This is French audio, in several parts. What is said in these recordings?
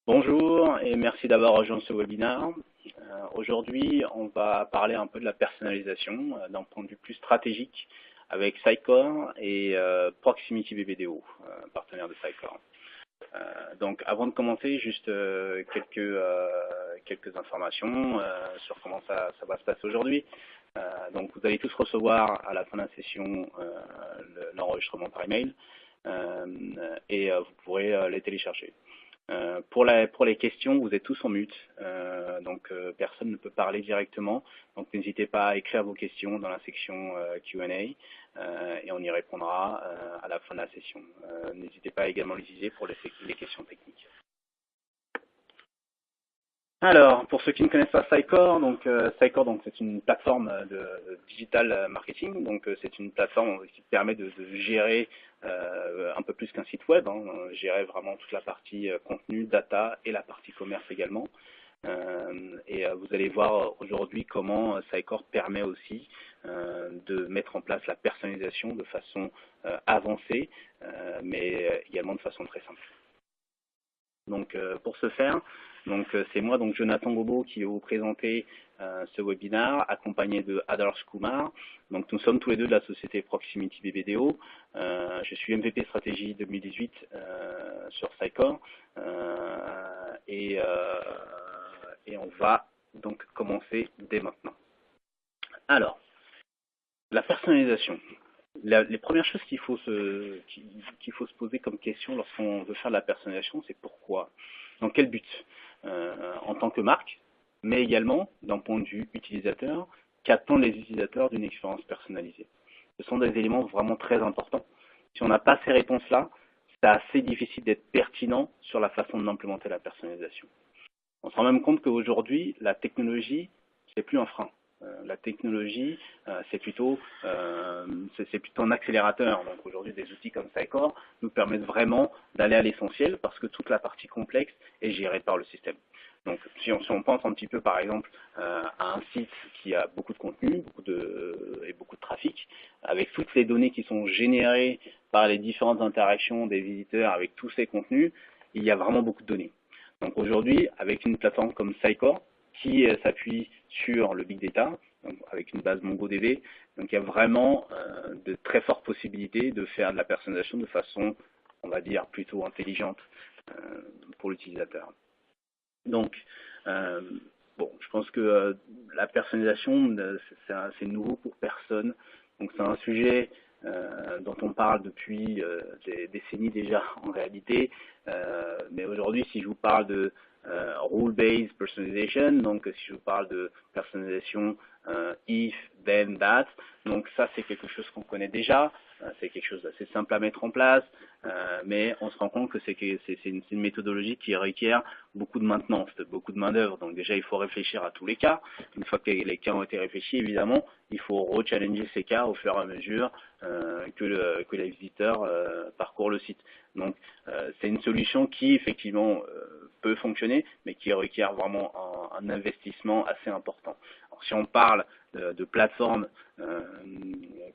Bonjour et merci d'avoir rejoint ce webinaire. Aujourd'hui, on va parler un peu de la personnalisation d'un point de vue plus stratégique avec Sitecore et Proximity BBDO, partenaire de Sitecore. Donc avant de commencer, juste quelques informations sur comment ça va se passer aujourd'hui. Donc vous allez tous recevoir à la fin de la session l'enregistrement par email et vous pourrez les télécharger. Pour les questions, vous êtes tous en mute, donc personne ne peut parler directement. Donc n'hésitez pas à écrire vos questions dans la section Q&A et on y répondra à la fin de la session. N'hésitez pas également à l'utiliser pour les questions techniques. Alors, pour ceux qui ne connaissent pas Sitecore, donc c'est une plateforme de digital marketing. Donc c'est une plateforme qui permet de gérer un peu plus qu'un site web, gérer vraiment toute la partie contenu, data et la partie commerce également. Et vous allez voir aujourd'hui comment Sitecore permet aussi de mettre en place la personnalisation de façon avancée, mais également de façon très simple. Donc pour ce faire, c'est moi, donc Jonathan Bobo, qui vais vous présenter ce webinaire, accompagné de Adarsh Kumar. Donc nous sommes tous les deux de la société Proximity BBDO. Je suis MVP Stratégie 2018 sur Sitecore. Et on va donc commencer dès maintenant. Alors, la personnalisation. Les premières choses qu'il faut se poser comme question lorsqu'on veut faire de la personnalisation, c'est pourquoi, dans quel but, en tant que marque, mais également d'un point de vue utilisateur, qu'attendent les utilisateurs d'une expérience personnalisée. Ce sont des éléments vraiment très importants. Si on n'a pas ces réponses-là, c'est assez difficile d'être pertinent sur la façon d'implémenter la personnalisation. On se rend même compte qu'aujourd'hui, la technologie, c'est plus un frein. La technologie, c'est plutôt un accélérateur. Donc aujourd'hui, des outils comme Sitecore nous permettent vraiment d'aller à l'essentiel parce que toute la partie complexe est gérée par le système. Donc si on pense un petit peu par exemple à un site qui a beaucoup de contenu, beaucoup de trafic, avec toutes les données qui sont générées par les différentes interactions des visiteurs avec tous ces contenus, il y a vraiment beaucoup de données. Donc aujourd'hui, avec une plateforme comme Sitecore, qui s'appuie sur le big data, donc avec une base MongoDB. Donc il y a vraiment de très fortes possibilités de faire de la personnalisation de façon, on va dire, plutôt intelligente pour l'utilisateur. Donc, je pense que la personnalisation, c'est nouveau pour personne. Donc c'est un sujet dont on parle depuis des décennies déjà en réalité. Mais aujourd'hui, si je vous parle de rule-based personalization, donc si je vous parle de personnalisation if, then, that, donc ça c'est quelque chose qu'on connaît déjà, c'est quelque chose d'assez simple à mettre en place, mais on se rend compte que c'est une méthodologie qui requiert beaucoup de maintenance, beaucoup de main d'œuvre. Donc déjà il faut réfléchir à tous les cas. Une fois que les cas ont été réfléchis, évidemment, il faut re-challenger ces cas au fur et à mesure que les visiteurs parcourent le site. Donc c'est une solution qui effectivement peut fonctionner, mais qui requiert vraiment un investissement assez important. Alors, si on parle de plateformes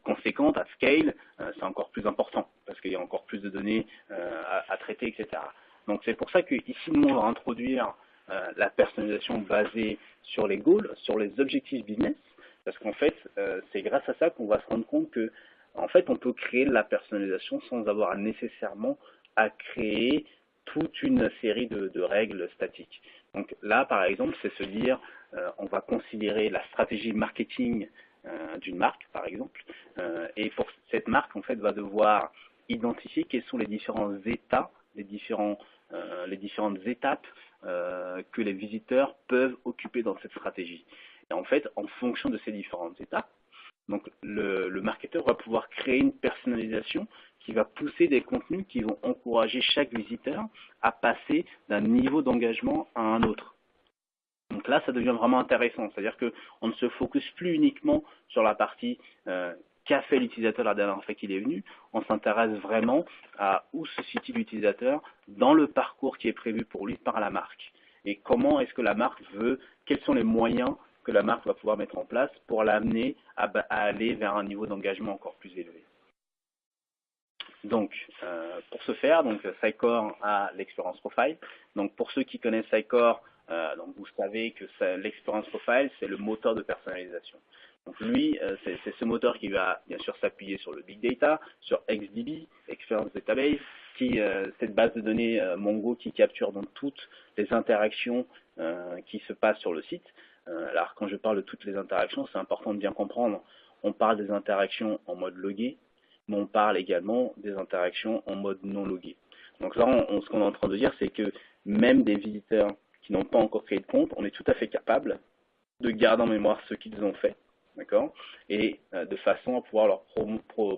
conséquentes à scale, c'est encore plus important parce qu'il y a encore plus de données à traiter, etc. Donc c'est pour ça qu'ici nous on va introduire la personnalisation basée sur les goals, sur les objectifs business, parce qu'en fait c'est grâce à ça qu'on va se rendre compte que en fait on peut créer de la personnalisation sans avoir nécessairement à créer toute une série de règles statiques. Donc là, par exemple, c'est se dire, on va considérer la stratégie marketing d'une marque, par exemple, et pour cette marque, en fait, va devoir identifier quels sont les différents états, les différentes étapes que les visiteurs peuvent occuper dans cette stratégie. Et en fait, en fonction de ces différentes étapes, donc le marketeur va pouvoir créer une personnalisation qui va pousser des contenus qui vont encourager chaque visiteur à passer d'un niveau d'engagement à un autre. Donc là, ça devient vraiment intéressant. C'est-à-dire qu'on ne se focus plus uniquement sur la partie qu'a fait l'utilisateur la dernière fois qu'il est venu. On s'intéresse vraiment à où se situe l'utilisateur dans le parcours qui est prévu pour lui par la marque. Et comment est-ce que la marque veut, quels sont les moyens que la marque va pouvoir mettre en place pour l'amener à aller vers un niveau d'engagement encore plus élevé. Donc, pour ce faire, donc Sitecore a l'experience profile. Donc, pour ceux qui connaissent Sitecore, donc vous savez que l'experience profile, c'est le moteur de personnalisation. Donc lui, c'est ce moteur qui va bien sûr s'appuyer sur le big data, sur XDB, Experience Database, cette base de données Mongo qui capture donc toutes les interactions qui se passent sur le site. Alors quand je parle de toutes les interactions, c'est important de bien comprendre. On parle des interactions en mode logué, mais on parle également des interactions en mode non logué. Donc là, ce qu'on est en train de dire, c'est que même des visiteurs qui n'ont pas encore créé de compte, on est tout à fait capable de garder en mémoire ce qu'ils ont fait, d'accord, et de façon à pouvoir leur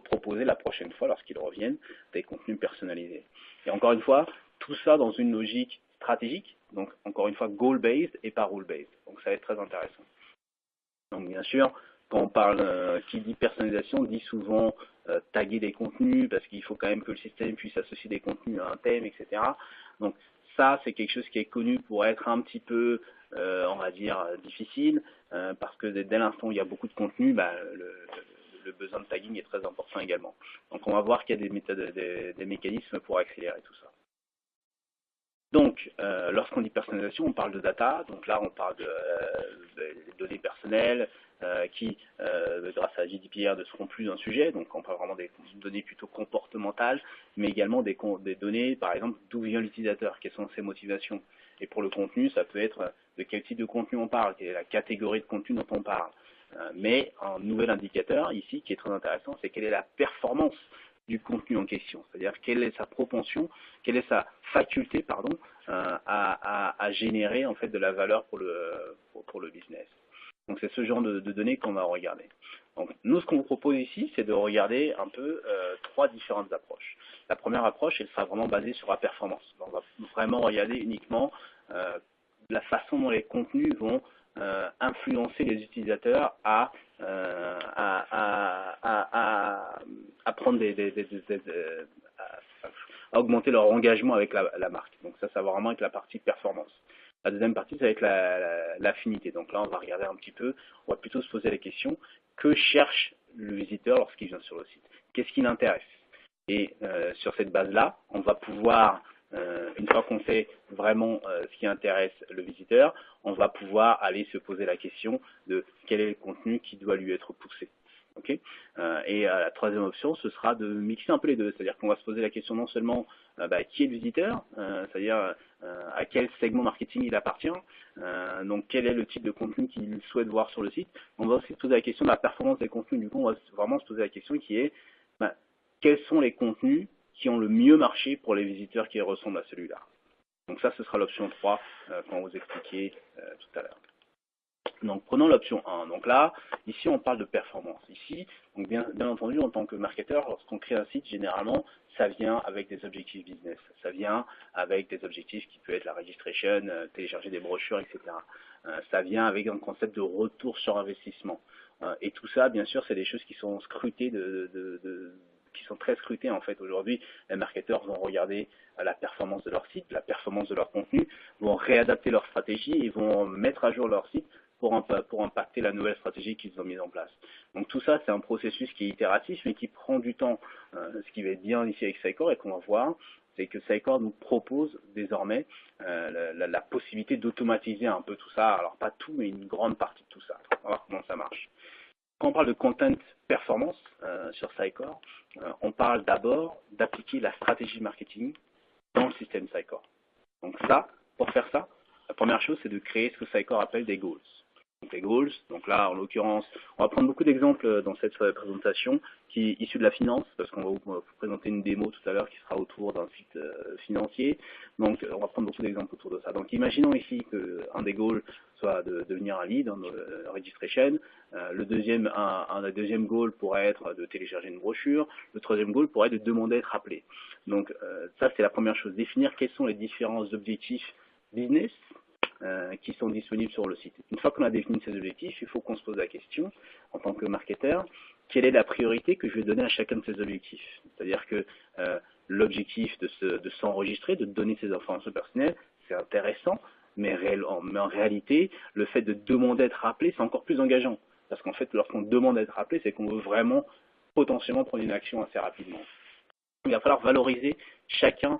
proposer la prochaine fois, lorsqu'ils reviennent, des contenus personnalisés. Et encore une fois, tout ça dans une logique stratégique, donc encore une fois goal-based et pas rule-based. Donc ça va être très intéressant. Donc bien sûr, quand on parle, qui dit personnalisation, dit souvent taguer des contenus, parce qu'il faut quand même que le système puisse associer des contenus à un thème, etc. Donc ça, c'est quelque chose qui est connu pour être un petit peu, on va dire, difficile, parce que dès l'instant où il y a beaucoup de contenu, bah, le besoin de tagging est très important également. Donc on va voir qu'il y a des méthodes, des mécanismes pour accélérer tout ça. Donc, lorsqu'on dit personnalisation, on parle de data. Donc là, on parle de données personnelles qui, grâce à la GDPR, ne seront plus un sujet. Donc, on parle vraiment des données plutôt comportementales, mais également des données, par exemple, d'où vient l'utilisateur, quelles sont ses motivations. Et pour le contenu, ça peut être de quel type de contenu on parle, quelle est la catégorie de contenu dont on parle. Mais un nouvel indicateur ici qui est très intéressant, c'est quelle est la performance du contenu en question, c'est-à-dire quelle est sa propension, quelle est sa faculté, pardon, à générer en fait de la valeur pour le business. Donc c'est ce genre de données qu'on va regarder. Donc nous, ce qu'on vous propose ici, c'est de regarder un peu trois différentes approches. La première approche, elle sera vraiment basée sur la performance. Donc, on va vraiment regarder uniquement la façon dont les contenus vont influencer les utilisateurs à prendre à augmenter leur engagement avec la marque. Donc ça va vraiment être la partie performance. La deuxième partie, ça va être l'affinité. Donc là, on va regarder un petit peu, on va plutôt se poser la question, que cherche le visiteur lorsqu'il vient sur le site? Qu'est-ce qui l'intéresse? Et sur cette base-là, on va pouvoir, une fois qu'on sait vraiment ce qui intéresse le visiteur, on va pouvoir aller se poser la question de quel est le contenu qui doit lui être poussé. Okay, et la troisième option, ce sera de mixer un peu les deux, c'est-à-dire qu'on va se poser la question non seulement qui est le visiteur, c'est-à-dire à quel segment marketing il appartient, donc quel est le type de contenu qu'il souhaite voir sur le site. On va aussi se poser la question de la performance des contenus, du coup on va vraiment se poser la question qui est quels sont les contenus qui ont le mieux marché pour les visiteurs qui ressemblent à celui-là. Donc ça, ce sera l'option 3 qu'on vous expliquait tout à l'heure. Donc prenons l'option 1. Donc là, ici on parle de performance. Ici, donc bien entendu, en tant que marketeur, lorsqu'on crée un site, généralement, ça vient avec des objectifs business. Ça vient avec des objectifs qui peuvent être la registration, télécharger des brochures, etc. Ça vient avec un concept de retour sur investissement. Et tout ça, bien sûr, c'est des choses qui sont scrutées qui sont très scrutées en fait aujourd'hui. Les marketeurs vont regarder la performance de leur site, la performance de leur contenu, vont réadapter leur stratégie et vont mettre à jour leur site pour impacter la nouvelle stratégie qu'ils ont mise en place. Donc tout ça, c'est un processus qui est itératif, mais qui prend du temps. Ce qui va être bien ici avec Sitecore et qu'on va voir, c'est que Sitecore nous propose désormais la possibilité d'automatiser un peu tout ça. Alors pas tout, mais une grande partie de tout ça. On va voir comment ça marche. Quand on parle de content performance sur Sitecore, on parle d'abord d'appliquer la stratégie marketing dans le système Sitecore. Donc ça, pour faire ça, la première chose, c'est de créer ce que Sitecore appelle des goals. Donc les goals, donc là en l'occurrence, on va prendre beaucoup d'exemples dans cette présentation qui est issue de la finance, parce qu'on va vous présenter une démo tout à l'heure qui sera autour d'un site financier. Donc on va prendre beaucoup d'exemples autour de ça. Donc imaginons ici qu'un des goals soit de devenir un lead dans le registration. Le deuxième, un des deuxièmes goals pourrait être de télécharger une brochure. Le troisième goal pourrait être de demander à être appelé. Donc ça c'est la première chose, définir quels sont les différents objectifs business qui sont disponibles sur le site. Une fois qu'on a défini ces objectifs, il faut qu'on se pose la question, en tant que marketeur, quelle est la priorité que je vais donner à chacun de ces objectifs? C'est-à-dire que l'objectif de s'enregistrer, de donner ses informations personnelles, c'est intéressant, mais en réalité, le fait de demander à être appelé, c'est encore plus engageant. Parce qu'en fait, lorsqu'on demande à être appelé, c'est qu'on veut vraiment potentiellement prendre une action assez rapidement. il va falloir valoriser chacun,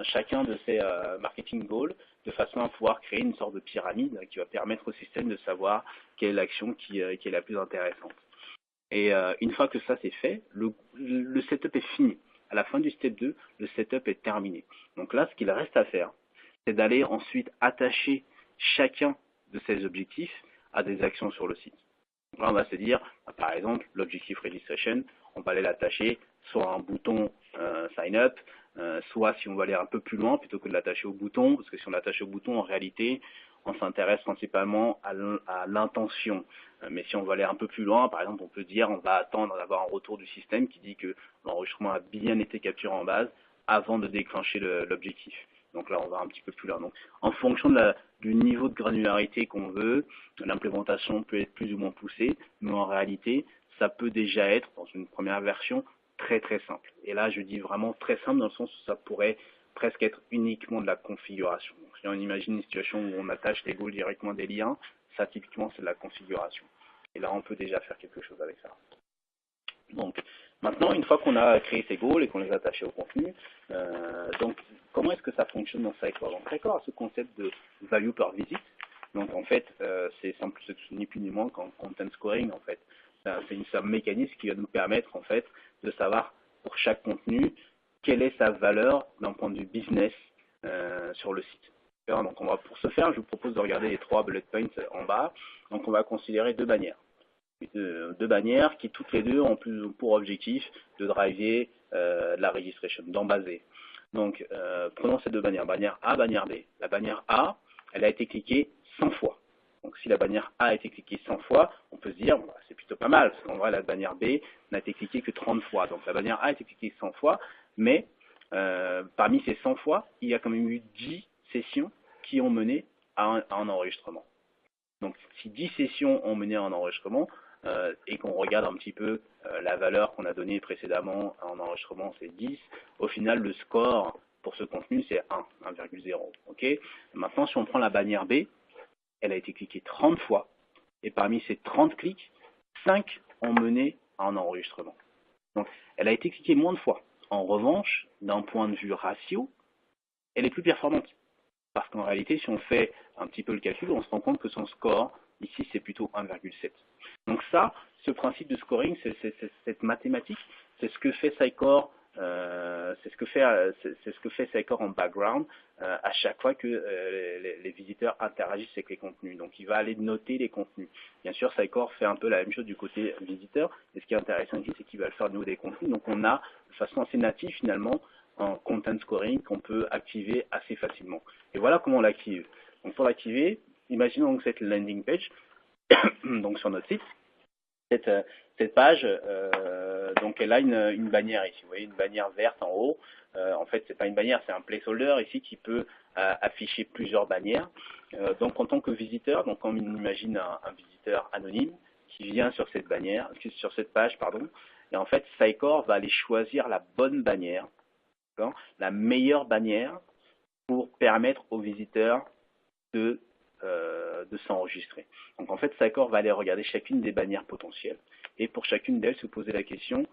chacun de ces marketing goals de façon à pouvoir créer une sorte de pyramide qui va permettre au système de savoir quelle est l'action qui est la plus intéressante. Et une fois que ça c'est fait, le setup est fini. À la fin du step 2, le setup est terminé. Donc là, ce qu'il reste à faire, c'est d'aller ensuite attacher chacun de ces objectifs à des actions sur le site. Donc là, on va se dire, par exemple, l'objectif registration, on va aller l'attacher soit à un bouton sign up, soit si on va aller un peu plus loin, plutôt que de l'attacher au bouton, parce que si on l'attache au bouton, en réalité, on s'intéresse principalement à l'intention. Mais si on va aller un peu plus loin, par exemple, on peut dire, on va attendre d'avoir un retour du système qui dit que l'enregistrement a bien été capturé en base avant de déclencher l'objectif. Donc là, on va un petit peu plus loin. Donc, en fonction du niveau de granularité qu'on veut, l'implémentation peut être plus ou moins poussée, mais en réalité, ça peut déjà être, dans une première version, très très simple. Et là, je dis vraiment très simple dans le sens où ça pourrait presque être uniquement de la configuration. Donc, si on imagine une situation où on attache les goals directement des liens, ça typiquement c'est de la configuration. Et là, on peut déjà faire quelque chose avec ça. Donc, maintenant, une fois qu'on a créé ces goals et qu'on les a attachés au contenu, donc comment est-ce que ça fonctionne dans Sitecore? Donc, Sitecore a ce concept de value per visit. Donc, en fait, c'est simple, c'est ni plus ni moins qu'en content scoring, en fait. C'est un mécanisme qui va nous permettre, en fait, de savoir pour chaque contenu quelle est sa valeur d'un point de vue business sur le site. Donc, pour ce faire, je vous propose de regarder les 3 bullet points en bas. Donc, on va considérer deux bannières. Deux bannières qui toutes les deux ont pour objectif de driver la registration, d'embaser. Donc, prenons ces deux bannières, bannière A, bannière B. La bannière A, elle a été cliquée 100 fois. Donc, si la bannière A a été cliquée 100 fois, on peut se dire, bah, c'est plutôt pas mal, parce qu'en vrai, la bannière B n'a été cliquée que 30 fois. Donc, la bannière A a été cliquée 100 fois, mais parmi ces 100 fois, il y a quand même eu 10 sessions qui ont mené à un enregistrement. Donc, si 10 sessions ont mené à un enregistrement, et qu'on regarde un petit peu la valeur qu'on a donnée précédemment en enregistrement, c'est 10. Au final, le score pour ce contenu, c'est 1,0. Okay. Maintenant, si on prend la bannière B, elle a été cliquée 30 fois, et parmi ces 30 clics, 5 ont mené à un enregistrement. Donc, elle a été cliquée moins de fois. En revanche, d'un point de vue ratio, elle est plus performante. Parce qu'en réalité, si on fait un petit peu le calcul, on se rend compte que son score, ici, c'est plutôt 1,7. Donc ça, ce principe de scoring, cette mathématique, c'est ce que fait Sitecore, c'est ce que fait Sitecore en background à chaque fois que les visiteurs interagissent avec les contenus. Donc il va aller noter les contenus. Bien sûr, Sitecore fait un peu la même chose du côté visiteur. Et ce qui est intéressant ici, c'est qu'il va le faire de nouveau des contenus. Donc on a de façon assez native finalement en content scoring qu'on peut activer assez facilement. Et voilà comment on l'active. Donc pour l'activer, imaginons donc cette landing page, donc sur notre site. Cette page, donc elle a une bannière ici. Vous voyez une bannière verte en haut. En fait, c'est pas une bannière, c'est un placeholder ici qui peut afficher plusieurs bannières. Donc en tant que visiteur, donc on imagine un visiteur anonyme qui vient sur cette bannière, sur cette page, pardon. Et en fait, Sitecore va aller choisir la bonne bannière, la meilleure bannière pour permettre aux visiteurs de s'enregistrer. Donc en fait, Sitecore va aller regarder chacune des bannières potentielles et pour chacune d'elles se poser la question,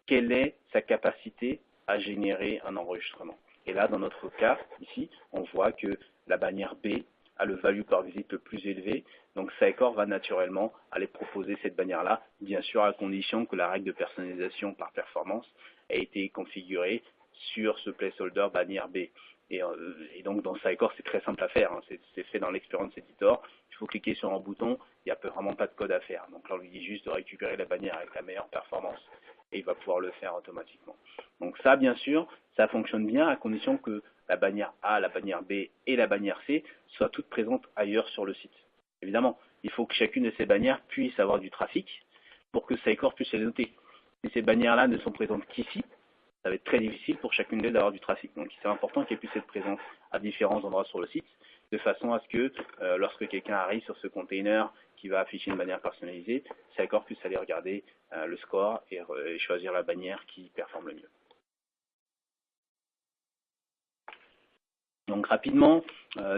quelle est sa capacité à générer un enregistrement. Et là, dans notre cas, ici, on voit que la bannière B a le value per visit le plus élevé, donc Sitecore va naturellement aller proposer cette bannière-là, bien sûr à condition que la règle de personnalisation par performance ait été configurée sur ce placeholder bannière B. Et donc dans Sitecore, c'est très simple à faire, hein. C'est fait dans l'Experience Editor. Il faut cliquer sur un bouton, il n'y a vraiment pas de code à faire. Donc là, on lui dit juste de récupérer la bannière avec la meilleure performance et il va pouvoir le faire automatiquement. Donc ça, bien sûr, ça fonctionne bien à condition que la bannière A, la bannière B et la bannière C soient toutes présentes ailleurs sur le site. Évidemment, il faut que chacune de ces bannières puisse avoir du trafic pour que Sitecore puisse les noter. Si ces bannières-là ne sont présentes qu'ici, ça va être très difficile pour chacune d'elles d'avoir du trafic. Donc c'est important qu'elle puisse être présente à différents endroits sur le site, de façon à ce que lorsque quelqu'un arrive sur ce container qui va afficher une bannière personnalisée, Sitecore puisse aller regarder le score et choisir la bannière qui performe le mieux. Donc rapidement,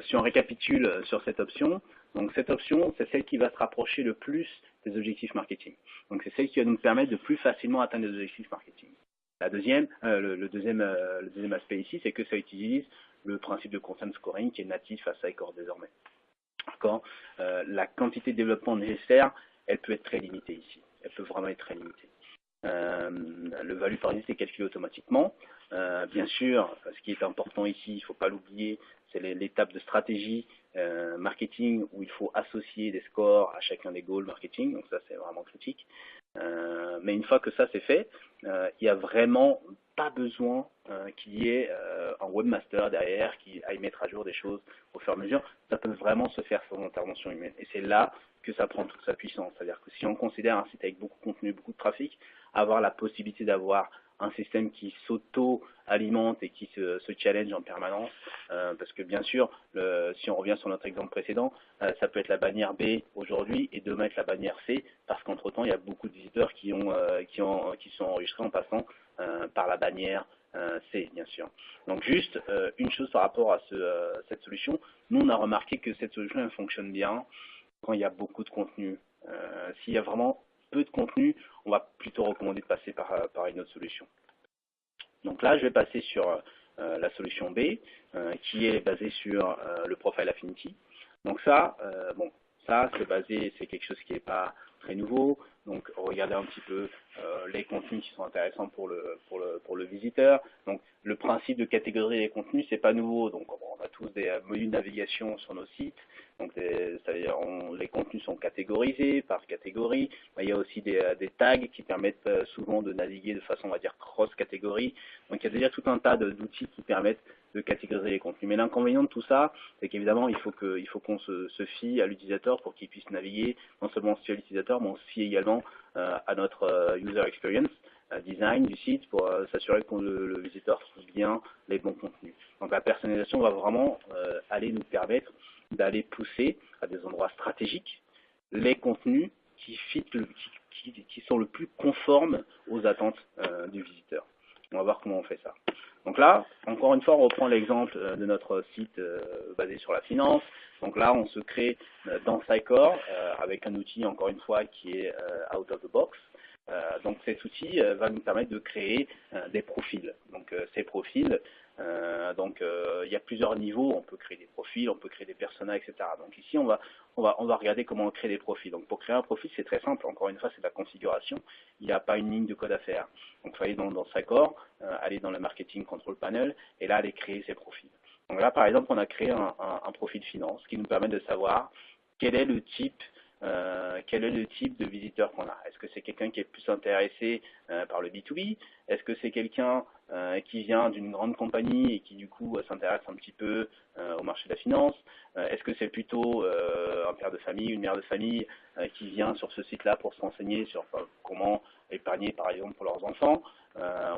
si on récapitule sur cette option, donc cette option, c'est celle qui va se rapprocher le plus des objectifs marketing. Donc c'est celle qui va nous permettre de plus facilement atteindre les objectifs marketing. Le deuxième aspect ici, c'est que ça utilise le principe de content scoring qui est natif à Sitecore désormais. La quantité de développement nécessaire, elle peut être très limitée ici. Elle peut vraiment être très limitée. Le value par unit est calculé automatiquement. Bien sûr, ce qui est important ici, il ne faut pas l'oublier, c'est l'étape de stratégie marketing où il faut associer des scores à chacun des goals marketing. Donc ça, c'est vraiment critique. Mais une fois que ça c'est fait, il n'y a vraiment pas besoin qu'il y ait un webmaster derrière qui aille mettre à jour des choses au fur et à mesure. Ça peut vraiment se faire sans intervention humaine. Et c'est là que ça prend toute sa puissance. C'est-à-dire que si on considère un site avec beaucoup de contenu, beaucoup de trafic, avoir la possibilité d'avoir un système qui s'auto-alimente et qui se challenge en permanence, parce que bien sûr, si on revient sur notre exemple précédent, ça peut être la bannière B aujourd'hui et demain être la bannière C, parce qu'entre-temps, il y a beaucoup de visiteurs qui sont enregistrés en passant par la bannière C, bien sûr. Donc juste une chose par rapport à cette solution, nous on a remarqué que cette solution elle fonctionne bien quand il y a beaucoup de contenu. S'il y a vraiment peu de contenu, on va plutôt recommander de passer par une autre solution. Donc là, je vais passer sur la solution B, qui est basée sur le Profile Affinity. Donc ça, c'est quelque chose qui n'est pas très nouveau. Donc regardez un petit peu les contenus qui sont intéressants pour le visiteur. Donc le principe de catégoriser les contenus, c'est pas nouveau. Donc on a tous des menus de navigation sur nos sites. Donc c'est-à-dire les contenus sont catégorisés par catégorie. Il y a aussi des tags qui permettent souvent de naviguer de façon, on va dire, cross-catégorie. Donc il y a déjà tout un tas d'outils qui permettent de catégoriser les contenus. Mais l'inconvénient de tout ça, c'est qu'évidemment, il faut qu'on se fie à l'utilisateur pour qu'il puisse naviguer non seulement sur l'utilisateur, mais aussi également à notre user experience design du site pour s'assurer que le visiteur trouve bien les bons contenus. Donc la personnalisation va vraiment aller nous permettre d'aller pousser à des endroits stratégiques les contenus qui sont le plus conformes aux attentes du visiteur. On va voir comment on fait ça. Donc là, encore une fois, on reprend l'exemple de notre site basé sur la finance. Donc là, on se crée dans Sitecore avec un outil, encore une fois, qui est out of the box. Donc cet outil va nous permettre de créer des profils. Donc ces profils, il y a plusieurs niveaux. On peut créer des profils, on peut créer des personas, etc. Donc ici, on va regarder comment on crée des profils. Donc pour créer un profil, c'est très simple. Encore une fois, c'est de la configuration. Il n'y a pas une ligne de code à faire. Donc il faut aller dans Sitecore, aller dans le marketing control panel et là aller créer ses profils. Donc là, par exemple, on a créé un profil finance qui nous permet de savoir quel est le type de visiteur qu'on a. Est-ce que c'est quelqu'un qui est plus intéressé par le B2B? Est-ce que c'est quelqu'un qui vient d'une grande compagnie et qui du coup s'intéresse un petit peu au marché de la finance? Est-ce que c'est plutôt un père de famille, une mère de famille qui vient sur ce site-là pour se renseigner sur comment épargner par exemple pour leurs enfants?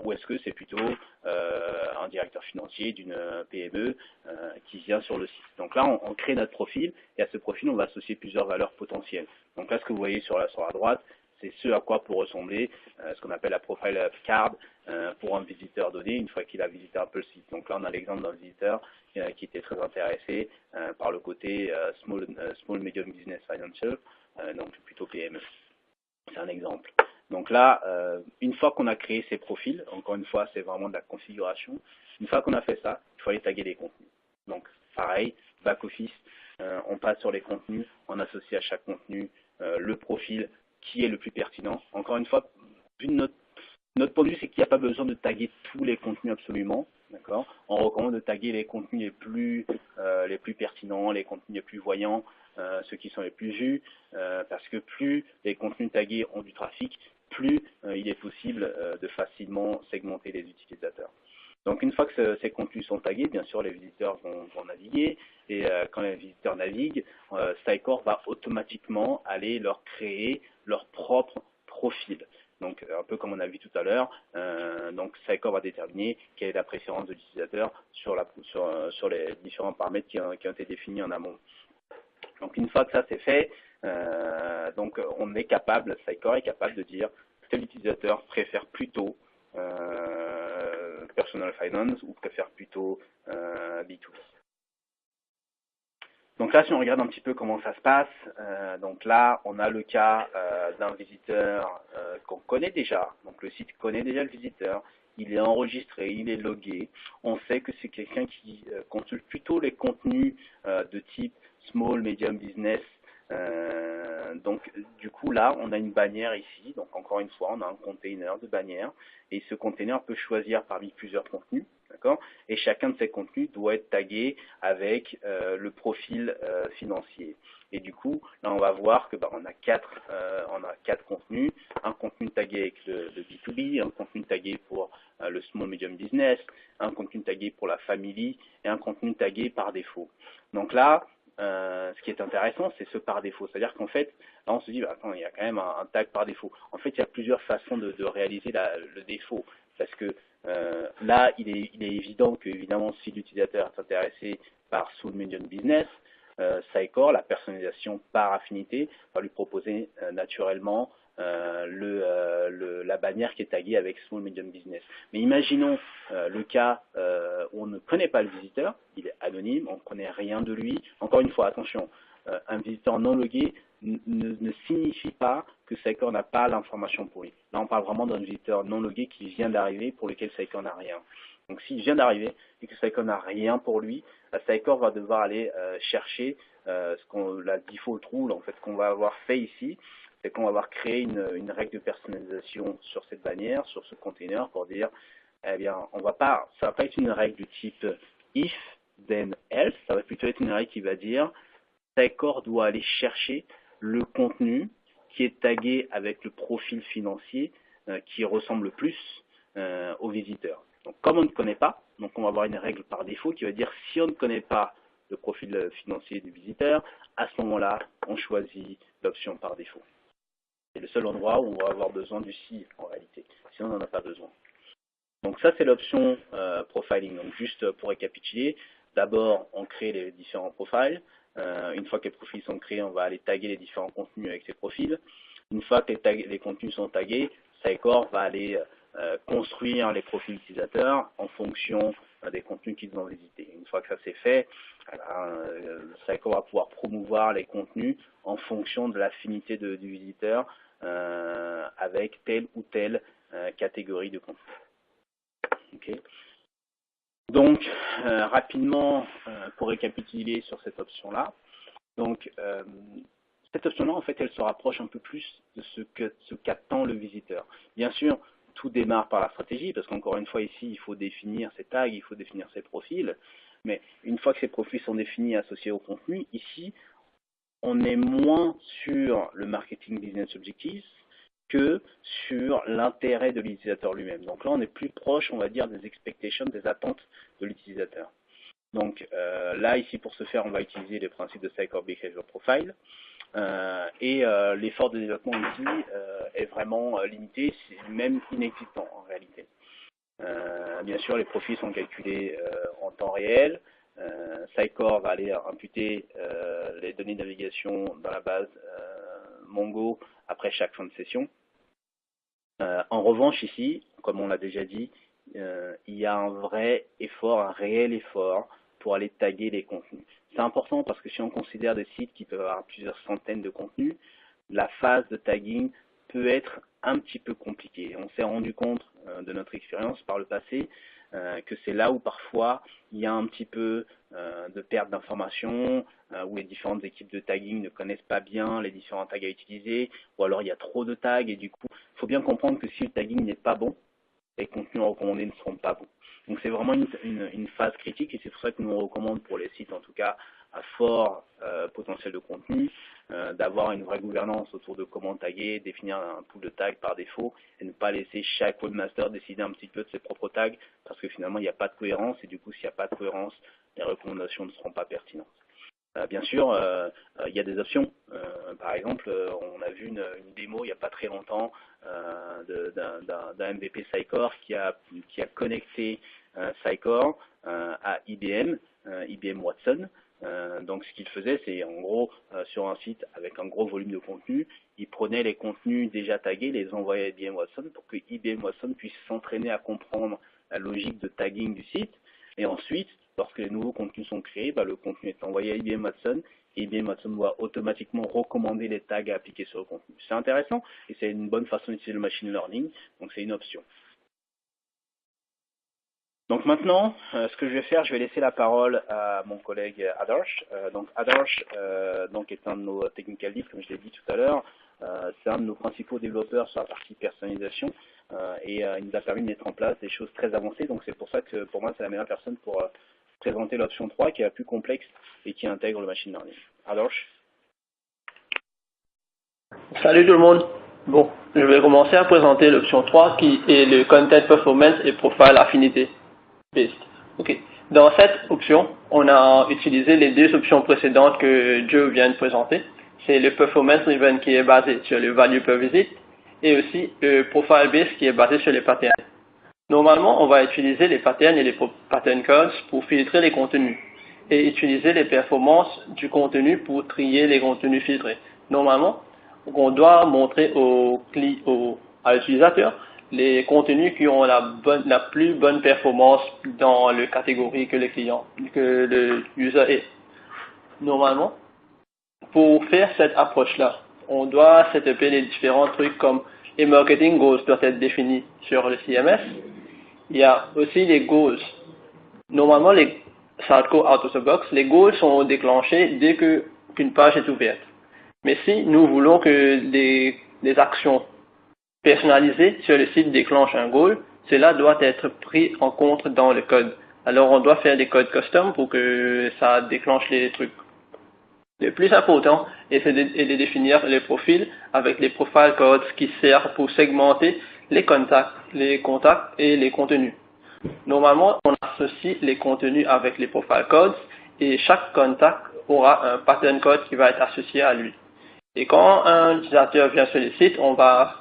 Ou est-ce que c'est plutôt un directeur financier d'une PME qui vient sur le site? Donc là, on crée notre profil et à ce profil, on va associer plusieurs valeurs potentielles. Donc là, ce que vous voyez sur la droite, c'est ce à quoi peut ressembler ce qu'on appelle la profile card pour un visiteur donné une fois qu'il a visité un peu le site. Donc là, on a l'exemple d'un visiteur qui était très intéressé par le côté small medium business financial, donc plutôt PME. C'est un exemple. Donc là, une fois qu'on a créé ces profils, encore une fois, c'est vraiment de la configuration. Une fois qu'on a fait ça, il faut aller taguer les contenus. Donc pareil, back-office, on passe sur les contenus, on associe à chaque contenu le profil qui est le plus pertinent. Encore une fois, notre point de vue, c'est qu'il n'y a pas besoin de taguer tous les contenus absolument. D'accord. On recommande de taguer les contenus les plus pertinents, les contenus les plus voyants, ceux qui sont les plus vus, parce que plus les contenus tagués ont du trafic, plus il est possible de facilement segmenter les utilisateurs. Donc une fois que ces contenus sont tagués, bien sûr les visiteurs vont naviguer, et quand les visiteurs naviguent, Sitecore va automatiquement aller leur créer leur propre profil. Donc un peu comme on a vu tout à l'heure, donc Sitecore va déterminer quelle est la préférence de l'utilisateur sur les différents paramètres qui ont été définis en amont. Donc une fois que ça c'est fait, donc on est capable, Sitecore est capable de dire que l'utilisateur préfère plutôt Personal Finance ou préfère plutôt B2B. Donc là, si on regarde un petit peu comment ça se passe, donc là, on a le cas d'un visiteur qu'on connaît déjà. Donc le site connaît déjà le visiteur, il est enregistré, il est logué. On sait que c'est quelqu'un qui consulte plutôt les contenus de type small, medium business. Donc du coup là, on a une bannière ici. Donc encore une fois, on a un container de bannière. Et ce container peut choisir parmi plusieurs contenus. D'accord ? Et chacun de ces contenus doit être tagué avec le profil financier. Et du coup, là, on va voir que on a quatre contenus. Un contenu tagué avec le B2B, un contenu tagué pour le small medium business, un contenu tagué pour la family et un contenu tagué par défaut. Donc là, ce qui est intéressant, c'est ce par défaut. C'est-à-dire qu'en fait, là, on se dit, attends, il y a quand même un tag par défaut. En fait, il y a plusieurs façons de réaliser le défaut. Parce que là, il est évident que, évidemment, si l'utilisateur est intéressé par Small Medium Business, Sitecore, la personnalisation par affinité, va lui proposer naturellement la bannière qui est taguée avec Small Medium Business. Mais imaginons le cas où on ne connaît pas le visiteur, il est anonyme, on ne connaît rien de lui. Encore une fois, attention, un visiteur non logué ne signifie pas que Sitecore n'a pas l'information pour lui. Là, on parle vraiment d'un visiteur non logué qui vient d'arriver, pour lequel Sitecore n'a rien. Donc, s'il vient d'arriver et que Sitecore n'a rien pour lui, Sitecore va devoir aller chercher la default rule, en fait, qu'on va avoir fait ici, c'est qu'on va avoir créé une règle de personnalisation sur cette bannière, sur ce container, pour dire, eh bien, ça va pas être une règle du type if, then else, ça va plutôt être une règle qui va dire, Sitecore doit aller chercher le contenu qui est tagué avec le profil financier qui ressemble le plus au visiteur. Donc, comme on ne connaît pas, donc on va avoir une règle par défaut qui va dire si on ne connaît pas le profil financier du visiteur, à ce moment-là, on choisit l'option par défaut. C'est le seul endroit où on va avoir besoin du si en réalité, sinon on n'en a pas besoin. Donc ça, c'est l'option profiling. Donc juste pour récapituler, d'abord, on crée les différents profils. Une fois que les profils sont créés, on va aller taguer les différents contenus avec ces profils. Une fois que les contenus sont tagués, Sitecore va aller construire les profils utilisateurs en fonction des contenus qu'ils ont visités. Une fois que ça c'est fait, Sitecore va pouvoir promouvoir les contenus en fonction de l'affinité du visiteur avec telle ou telle catégorie de contenu. Okay. Donc, rapidement, pour récapituler sur cette option-là, donc cette option-là, en fait, elle se rapproche un peu plus de ce qu'attend le visiteur. Bien sûr, tout démarre par la stratégie, parce qu'encore une fois, ici, il faut définir ses tags, il faut définir ses profils, mais une fois que ces profils sont définis et associés au contenu, ici, on est moins sur le marketing business objectives que sur l'intérêt de l'utilisateur lui-même. Donc là, on est plus proche, on va dire, des expectations, des attentes de l'utilisateur. Donc là, ici, pour ce faire, on va utiliser les principes de Sitecore Behavior Profile. Et l'effort de développement ici est vraiment limité, c'est même inexistant en réalité. Bien sûr, les profils sont calculés en temps réel. Sitecore va aller imputer les données de navigation dans la base Mongo après chaque fin de session. En revanche, ici, comme on l'a déjà dit, il y a un vrai effort, un réel effort pour aller taguer les contenus. C'est important parce que si on considère des sites qui peuvent avoir plusieurs centaines de contenus, la phase de tagging peut être un petit peu compliquée. On s'est rendu compte de notre expérience par le passé que c'est là où parfois il y a un petit peu de perte d'informations, où les différentes équipes de tagging ne connaissent pas bien les différents tags à utiliser, ou alors il y a trop de tags et du coup, il faut bien comprendre que si le tagging n'est pas bon, les contenus recommandés ne seront pas bons. Donc c'est vraiment une phase critique et c'est pour ça que nous on recommande pour les sites en tout cas à fort potentiel de contenu, d'avoir une vraie gouvernance autour de comment taguer, définir un pool de tags par défaut et ne pas laisser chaque webmaster décider un petit peu de ses propres tags parce que finalement il n'y a pas de cohérence et du coup s'il n'y a pas de cohérence, les recommandations ne seront pas pertinentes. Bien sûr, il y a des options. Par exemple, on a vu une démo il n'y a pas très longtemps d'un MVP Sitecore qui a connecté Sitecore à IBM Watson. Donc ce qu'il faisait, c'est en gros sur un site avec un gros volume de contenu, il prenait les contenus déjà tagués, les envoyait à IBM Watson pour que IBM Watson puisse s'entraîner à comprendre la logique de tagging du site. Et ensuite, lorsque les nouveaux contenus sont créés, le contenu est envoyé à IBM Watson, et IBM Watson doit automatiquement recommander les tags à appliquer sur le contenu. C'est intéressant, et c'est une bonne façon d'utiliser le machine learning, donc c'est une option. Donc maintenant, ce que je vais faire, je vais laisser la parole à mon collègue Adarsh. Donc Adarsh est un de nos technical leads, comme je l'ai dit tout à l'heure. C'est un de nos principaux développeurs sur la partie personnalisation et il nous a permis de mettre en place des choses très avancées. Donc c'est pour ça que pour moi, c'est la meilleure personne pour présenter l'option 3 qui est la plus complexe et qui intègre le machine learning. Adarsh. Salut tout le monde. Bon, je vais commencer à présenter l'option 3 qui est le Content Performance et Profile Affinity Based. Ok. Dans cette option, on a utilisé les deux options précédentes que Joe vient de présenter. C'est le Performance Driven qui est basé sur le Value per Visit et aussi le Profile Based qui est basé sur les patterns. Normalement, on va utiliser les patterns et les pattern codes pour filtrer les contenus et utiliser les performances du contenu pour trier les contenus filtrés. Normalement, on doit montrer à l'utilisateur les contenus qui ont la plus bonne performance dans la catégorie que le user est. Normalement, pour faire cette approche-là, on doit setuper les différents trucs comme les marketing goals doivent être définis sur le CMS. Il y a aussi les goals. Normalement, ça go out of the box, les goals sont déclenchés dès qu'une page est ouverte. Mais si nous voulons que des actions personnalisées sur le site déclenchent un goal, cela doit être pris en compte dans le code. Alors on doit faire des codes custom pour que ça déclenche les trucs. Le plus important est de définir les profils avec les profile codes qui servent pour segmenter les contacts et les contenus. Normalement, on associe les contenus avec les profile codes et chaque contact aura un pattern code qui va être associé à lui. Et quand un utilisateur vient sur le site, on va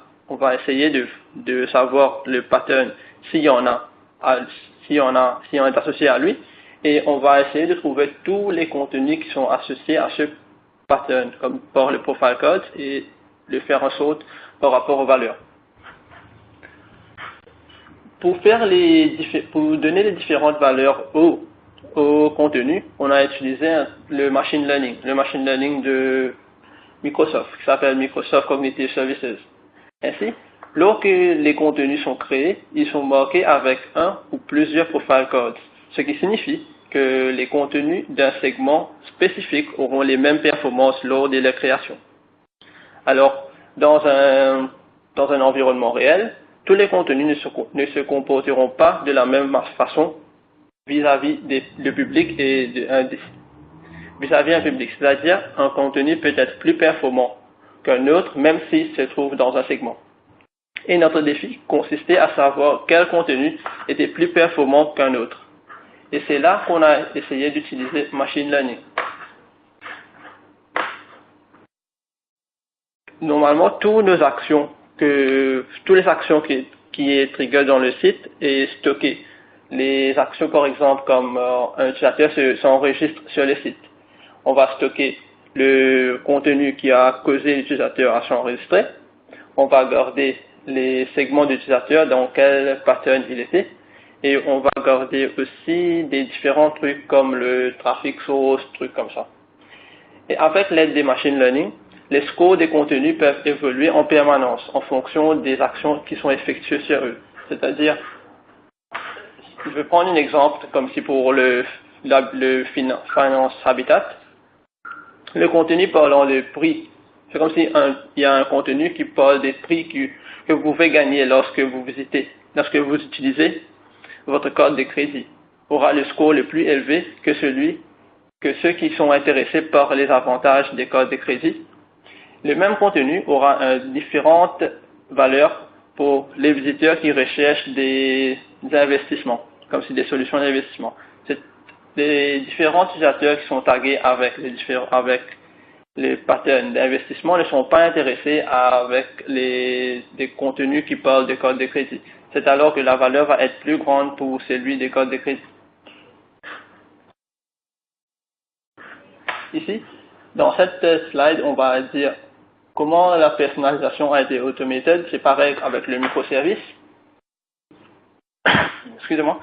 essayer de savoir le pattern s'il y en est associé à lui, et on va essayer de trouver tous les contenus qui sont associés à ce pattern, comme par le profile code, et le faire en sorte par rapport aux valeurs. Pour donner les différentes valeurs au contenu, on a utilisé le machine learning de Microsoft, qui s'appelle Microsoft Cognitive Services. Ainsi, lorsque les contenus sont créés, ils sont marqués avec un ou plusieurs profile codes, ce qui signifie que les contenus d'un segment spécifique auront les mêmes performances lors de leur création. Alors, dans un environnement réel, tous les contenus ne se comporteront pas de la même façon vis-à-vis du public et vis-à-vis un public. C'est-à-dire, un contenu peut être plus performant qu'un autre, même s'il se trouve dans un segment. Et notre défi consistait à savoir quel contenu était plus performant qu'un autre. Et c'est là qu'on a essayé d'utiliser machine learning. Normalement, toutes les actions qui est trigger dans le site est stocké. Les actions, par exemple, comme un utilisateur s'enregistre sur le site. On va stocker le contenu qui a causé l'utilisateur à s'enregistrer. On va garder les segments d'utilisateurs dans quel pattern il était. Et on va garder aussi des différents trucs comme le traffic source, trucs comme ça. Et avec l'aide des machine learning, les scores des contenus peuvent évoluer en permanence en fonction des actions qui sont effectuées sur eux. C'est-à-dire, je vais prendre un exemple comme si pour le Finance Habitat, le contenu parlant de prix, c'est comme si il y a un contenu qui parle des prix que vous pouvez gagner lorsque vous utilisez votre carte de crédit, aura le score le plus élevé que ceux qui sont intéressés par les avantages des cartes de crédit. Le même contenu aura différentes valeurs pour les visiteurs qui recherchent des investissements, comme si des solutions d'investissement. Les différents utilisateurs qui sont tagués avec les patterns d'investissement ne sont pas intéressés avec des contenus qui parlent de cartes de crédit. C'est alors que la valeur va être plus grande pour celui des cartes de crédit. Ici, dans cette slide, on va dire comment la personnalisation a été automated. C'est pareil avec le microservice. Excusez-moi.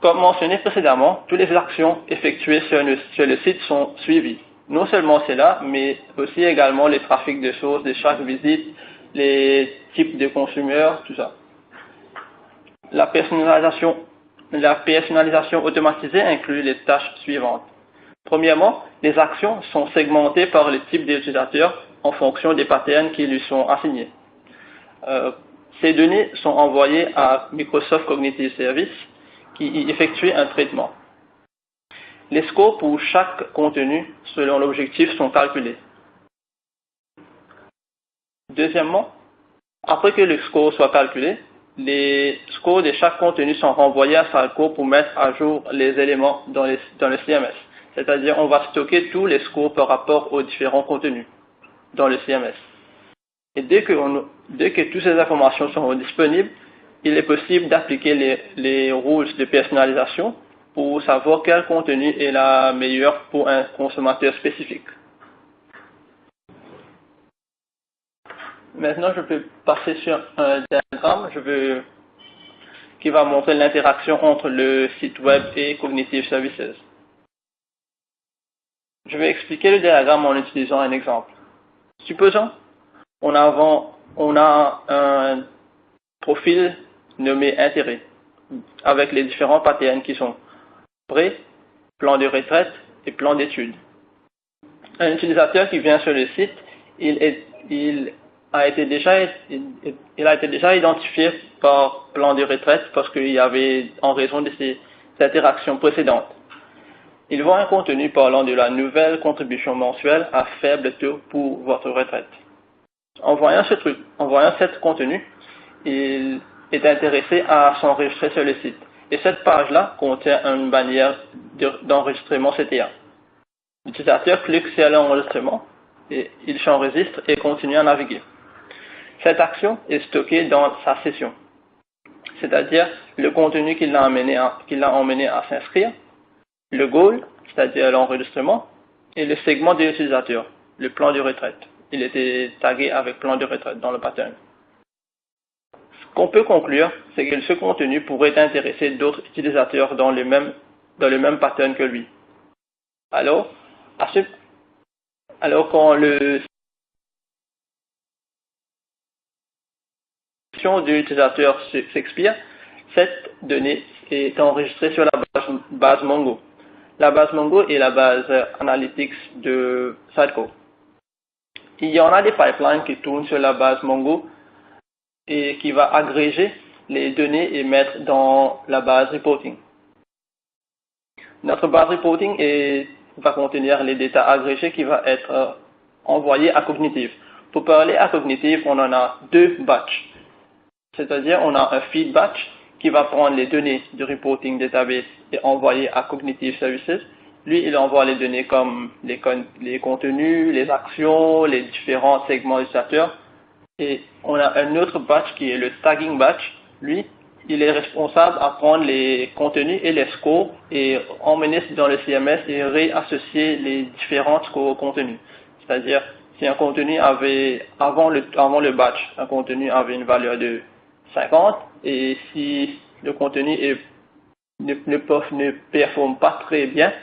Comme mentionné précédemment, toutes les actions effectuées sur le site sont suivies. Non seulement cela, mais aussi également les trafics de choses, de chaque visite, les types de consommateurs, tout ça. La personnalisation automatisée inclut les tâches suivantes. Premièrement, les actions sont segmentées par le type d'utilisateur en fonction des patterns qui lui sont assignés. Ces données sont envoyées à Microsoft Cognitive Services qui y effectue un traitement. Les scores pour chaque contenu selon l'objectif sont calculés. Deuxièmement, après que le score soit calculé, les scores de chaque contenu sont renvoyés à Salesforce pour mettre à jour les éléments dans le CMS. C'est-à-dire, on va stocker tous les scores par rapport aux différents contenus dans le CMS. Et dès que toutes ces informations sont disponibles, il est possible d'appliquer les rules de personnalisation pour savoir quel contenu est la meilleure pour un consommateur spécifique. Maintenant, je peux passer sur un diagramme qui va montrer l'interaction entre le site web et Cognitive Services. Je vais expliquer le diagramme en utilisant un exemple. Supposons, on a un profil nommé intérêt, avec les différents patterns qui sont prêt, plan de retraite et plan d'études. Un utilisateur qui vient sur le site, il a été déjà identifié par plan de retraite parce qu'il y avait, en raison de ses interactions précédentes. Il voit un contenu parlant de la nouvelle contribution mensuelle à faible taux pour votre retraite. En voyant ce contenu, il est intéressé à s'enregistrer sur le site. Et cette page-là contient une bannière d'enregistrement CTA. L'utilisateur clique sur l'enregistrement, et il s'enregistre et continue à naviguer. Cette action est stockée dans sa session, c'est-à-dire le contenu qui l'a emmené à s'inscrire, le goal, c'est-à-dire l'enregistrement, et le segment de l'utilisateur, le plan de retraite. Il était tagué avec plan de retraite dans le pattern. Ce qu'on peut conclure, c'est que ce contenu pourrait intéresser d'autres utilisateurs dans le même pattern que lui. Alors quand le session de l'utilisateur s'expire, cette donnée est enregistrée sur la base Mongo. La base Mongo est la base Analytics de Sideco. Il y en a des pipelines qui tournent sur la base Mongo et qui va agréger les données et mettre dans la base Reporting. Notre base Reporting va contenir les data agrégés qui va être envoyés à Cognitive. Pour parler à Cognitive, on en a deux batchs. C'est-à-dire, on a un feed batch qui va prendre les données du reporting database et envoyer à Cognitive Services. Lui, il envoie les données comme les contenus, les actions, les différents segments utilisateurs. Et on a un autre batch qui est le tagging batch. Lui, il est responsable à prendre les contenus et les scores et emmener dans le CMS et réassocier les différents scores au contenu. C'est-à-dire, si un contenu avait, avant le batch, un contenu avait une valeur de 50 et si le contenu ne performe pas très bien,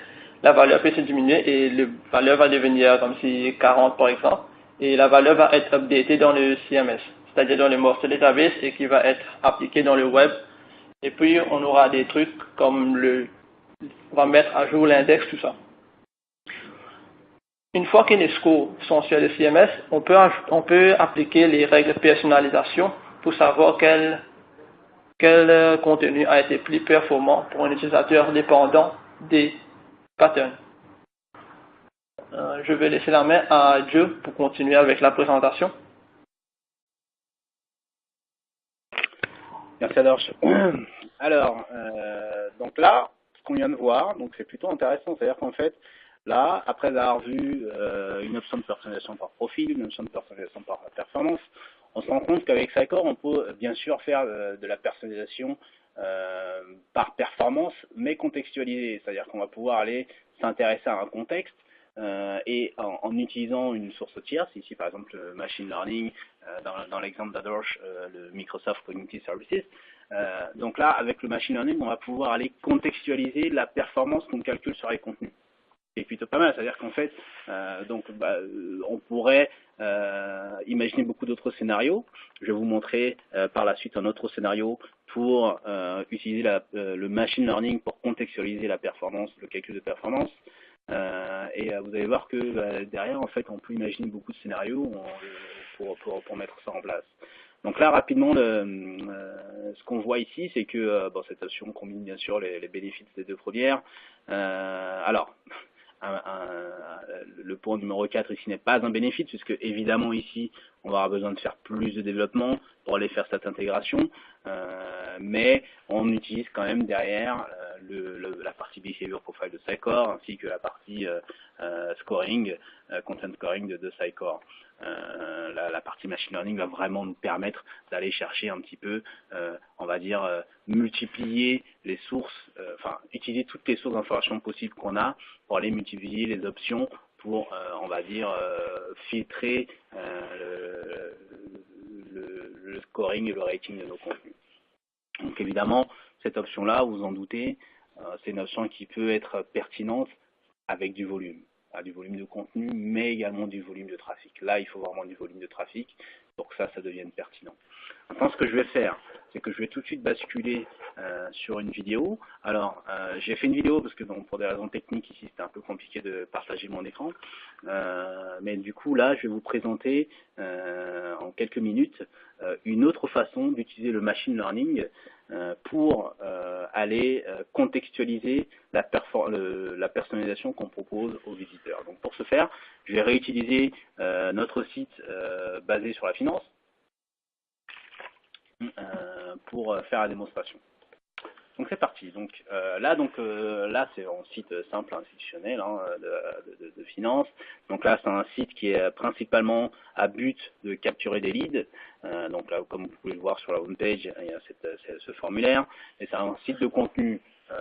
la valeur peut se diminuer et la valeur va devenir comme si 40 par exemple et la valeur va être updatée dans le CMS, c'est-à-dire dans le master database et qui va être appliquée dans le web. Et puis on aura des trucs comme on va mettre à jour l'index, tout ça. Une fois que les scores sont sur le CMS, on peut appliquer les règles de personnalisation pour savoir quel contenu a été plus performant pour un utilisateur dépendant des patterns. Je vais laisser la main à Joe pour continuer avec la présentation. Merci Adorche. Alors, donc là, ce qu'on vient de voir, donc c'est plutôt intéressant, c'est-à-dire qu'en fait, là, après avoir vu une option de personnalisation par profil, une option de personnalisation par performance, on se rend compte qu'avavec Sycor, on peut bien sûr faire de la personnalisation par performance, mais contextualisée. C'est-à-dire qu'on va pouvoir aller s'intéresser à un contexte et en utilisant une source tierce, ici par exemple le machine learning, dans l'exemple d'Adorch, le Microsoft Cognitive Services, Donc là, avec le machine learning, on va pouvoir aller contextualiser la performance qu'on calcule sur les contenus. C'est plutôt pas mal, c'est-à-dire qu'en fait, on pourrait imaginer beaucoup d'autres scénarios. Je vais vous montrer par la suite un autre scénario pour utiliser le machine learning pour contextualiser la performance, le calcul de performance. Vous allez voir que derrière, en fait, on peut imaginer beaucoup de scénarios pour mettre ça en place. Donc là, rapidement, ce qu'on voit ici, c'est que cette option combine bien sûr les bénéfices des deux premières. Le point numéro 4 ici n'est pas un bénéfice, puisque évidemment ici, on va avoir besoin de faire plus de développement pour aller faire cette intégration, mais on utilise quand même derrière la partie Behavior Profile de Scikor, ainsi que la partie scoring, content scoring de Scikor. La partie machine learning va vraiment nous permettre d'aller chercher un petit peu, on va dire, multiplier les sources, utiliser toutes les sources d'informations possibles qu'on a pour aller multiplier les options pour, on va dire, filtrer le scoring et le rating de nos contenus. Donc évidemment, cette option-là, vous en doutez, c'est une option qui peut être pertinente avec du volume de contenu, mais également du volume de trafic. Là, il faut vraiment du volume de trafic pour que ça devienne pertinent. Maintenant, ce que je vais faire, c'est que je vais tout de suite basculer sur une vidéo. Alors, j'ai fait une vidéo parce que pour des raisons techniques ici, c'était un peu compliqué de partager mon écran. Mais du coup, là, je vais vous présenter en quelques minutes une autre façon d'utiliser le machine learning pour aller contextualiser la personnalisation qu'on propose aux visiteurs. Donc pour ce faire, je vais réutiliser notre site basé sur la finance pour faire la démonstration. Donc c'est parti. Donc là c'est un site simple institutionnel de finance. Donc là c'est un site qui est principalement à but de capturer des leads. Donc là comme vous pouvez le voir sur la home page, il y a ce formulaire. Et c'est un site de contenu.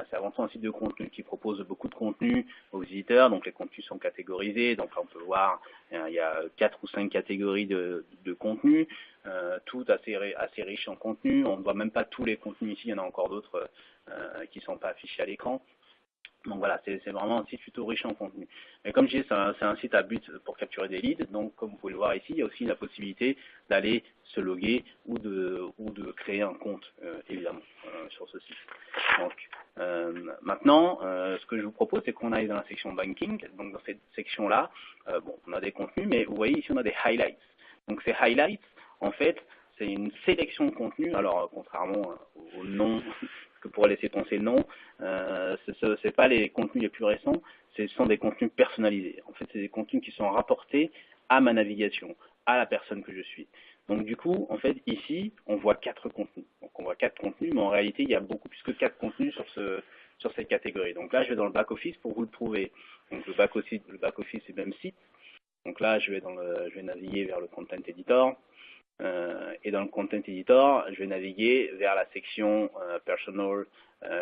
C'est avant tout un site de contenu qui propose beaucoup de contenu aux visiteurs. Donc les contenus sont catégorisés. Donc là on peut voir il y a 4 ou 5 catégories de contenu, tout assez riche en contenu. On ne voit même pas tous les contenus ici. Il y en a encore d'autres qui ne sont pas affichés à l'écran. Donc voilà, c'est vraiment un site plutôt riche en contenu. Mais comme je disais, c'est un site à but pour capturer des leads. Donc comme vous pouvez le voir ici, il y a aussi la possibilité d'aller se loguer ou de créer un compte, évidemment, sur ce site. Donc maintenant, ce que je vous propose, c'est qu'on aille dans la section banking. Donc dans cette section-là, on a des contenus, mais vous voyez ici, on a des highlights. Donc ces highlights, en fait, c'est une sélection de contenu. Alors contrairement au nom que pourrait laisser penser le nom, ce n'est pas les contenus les plus récents, ce sont des contenus personnalisés. En fait, c'est des contenus qui sont rapportés à ma navigation, à la personne que je suis. Donc du coup, en fait, ici, on voit 4 contenus. Donc on voit 4 contenus, mais en réalité, il y a beaucoup plus que 4 contenus sur cette catégorie. Donc là, je vais dans le back-office pour vous le prouver. Donc le back-office c'est le même site. Donc là, je vais naviguer vers le Content Editor. Et dans le Content Editor, je vais naviguer vers la section Personal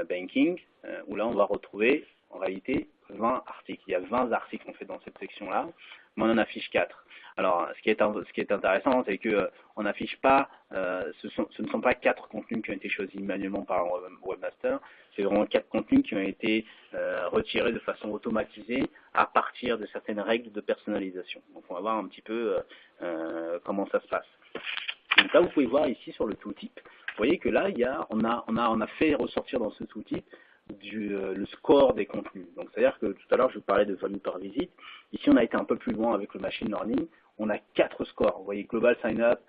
Banking, où là, on va retrouver, en réalité, 20 articles. Il y a 20 articles en fait dans cette section-là, mais on en affiche 4. Alors, ce qui est intéressant, c'est que on n'affiche pas, ce ne sont pas 4 contenus qui ont été choisis manuellement par un webmaster, c'est vraiment 4 contenus qui ont été retirés de façon automatisée à partir de certaines règles de personnalisation. Donc, on va voir un petit peu comment ça se passe. Donc là, vous pouvez voir ici sur le tooltip, vous voyez que là, on a fait ressortir dans ce tooltip le score des contenus. Donc c'est-à-dire que tout à l'heure, je vous parlais de value par visite. Ici, on a été un peu plus loin avec le machine learning. On a 4 scores. Vous voyez, global sign-up,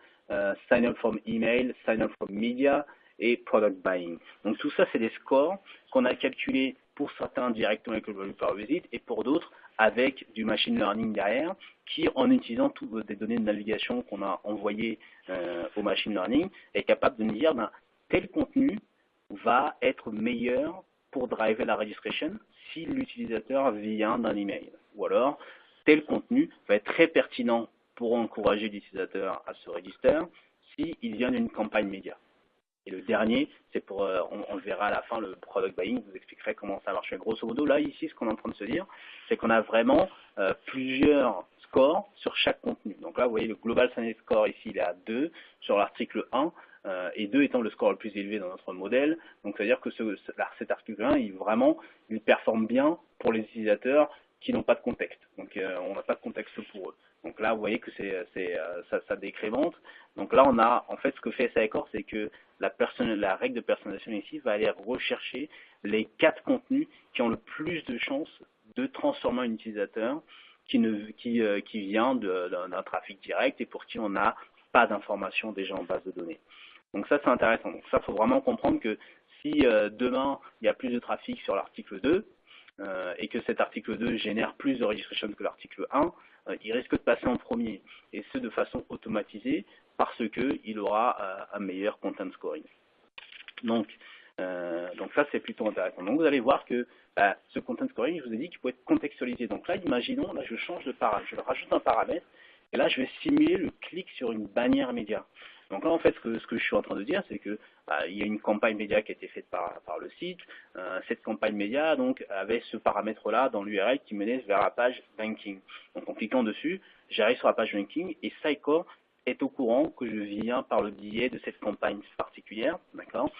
sign-up from email, sign-up from media et product buying. Donc tout ça, c'est des scores qu'on a calculés pour certains directement avec le value par visite et pour d'autres avec du machine learning derrière, qui en utilisant toutes des données de navigation qu'on a envoyées au machine learning, est capable de nous dire tel contenu va être meilleur pour driver la registration si l'utilisateur vient d'un email. Ou alors, tel contenu va être très pertinent pour encourager l'utilisateur à se register s'il vient d'une campagne média. Et le dernier, c'est pour, on le verra à la fin, le product buying, je vous expliquerai comment ça marche. Mais grosso modo, là, ici, ce qu'on est en train de se dire, c'est qu'on a vraiment plusieurs scores sur chaque contenu. Donc là, vous voyez, le Global Sign-up Score, ici, il est à 2. Sur l'article 1, et 2 étant le score le plus élevé dans notre modèle. Donc, c'est-à-dire que cet article 1, il performe bien pour les utilisateurs qui n'ont pas de contexte. Donc, on n'a pas de contexte pour eux. Donc là, vous voyez que ça décrémente. Donc là, en fait, ce que fait Sitecore, c'est que la règle de personnalisation ici va aller rechercher les 4 contenus qui ont le plus de chances de transformer un utilisateur qui vient d'un trafic direct et pour qui on n'a pas d'informations déjà en base de données. Donc ça, c'est intéressant. Donc ça, il faut vraiment comprendre que si demain, il y a plus de trafic sur l'article 2, et que cet article 2 génère plus de registration que l'article 1, il risque de passer en premier, et ce de façon automatisée, parce qu'il aura un meilleur content scoring. Donc ça, c'est plutôt intéressant. Donc vous allez voir que ce content scoring, je vous ai dit qu'il peut être contextualisé. Donc là, imaginons, là, je change de paramètre, je rajoute un paramètre, et là, je vais simuler le clic sur une bannière média. Donc là, en fait, ce que je suis en train de dire, c'est que il y a une campagne média qui a été faite par le site. Cette campagne média donc avait ce paramètre-là dans l'URL qui menait vers la page banking. Donc en cliquant dessus, j'arrive sur la page banking et Sitecore est au courant que je viens par le biais de cette campagne particulière, d'accord.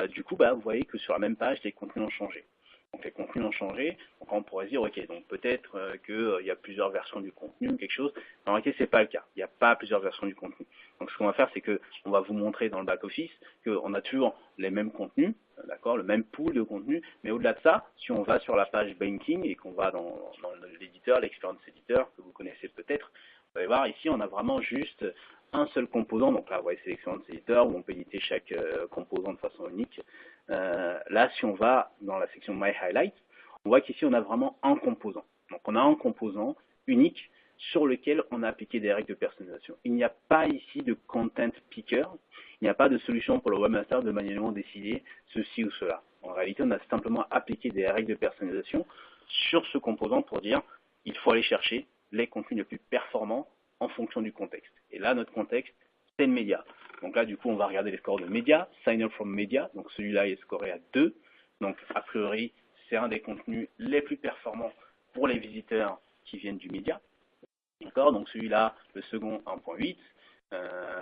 Du coup, vous voyez que sur la même page, les contenus ont changé. Donc les contenus ont changé, donc on pourrait se dire, ok, donc peut-être qu'il y a plusieurs versions du contenu, quelque chose. En réalité, c'est pas le cas. Il n'y a pas plusieurs versions du contenu. Donc ce qu'on va faire, c'est qu'on va vous montrer dans le back-office qu'on a toujours les mêmes contenus, d'accord, le même pool de contenu, mais au-delà de ça, si on va sur la page banking et qu'on va dans l'éditeur, l'experience éditeur, que vous connaissez peut-être, vous allez voir, ici, on a vraiment juste un seul composant. Donc là, vous voyez, c'est l'experience éditeur où on peut éditer chaque composant de façon unique. Là, si on va dans la section My Highlights, on voit qu'ici, on a vraiment un composant. Donc, on a un composant unique sur lequel on a appliqué des règles de personnalisation. Il n'y a pas ici de content picker. Il n'y a pas de solution pour le webmaster de manuellement décider ceci ou cela. En réalité, on a simplement appliqué des règles de personnalisation sur ce composant pour dire il faut aller chercher les contenus les plus performants en fonction du contexte. Et là, notre contexte, c'est le média. Donc là, du coup, on va regarder les scores de média, sign up from média. Donc celui-là est scoré à 2. Donc a priori, c'est un des contenus les plus performants pour les visiteurs qui viennent du média. D'accord. Donc celui-là, le second, 1.8.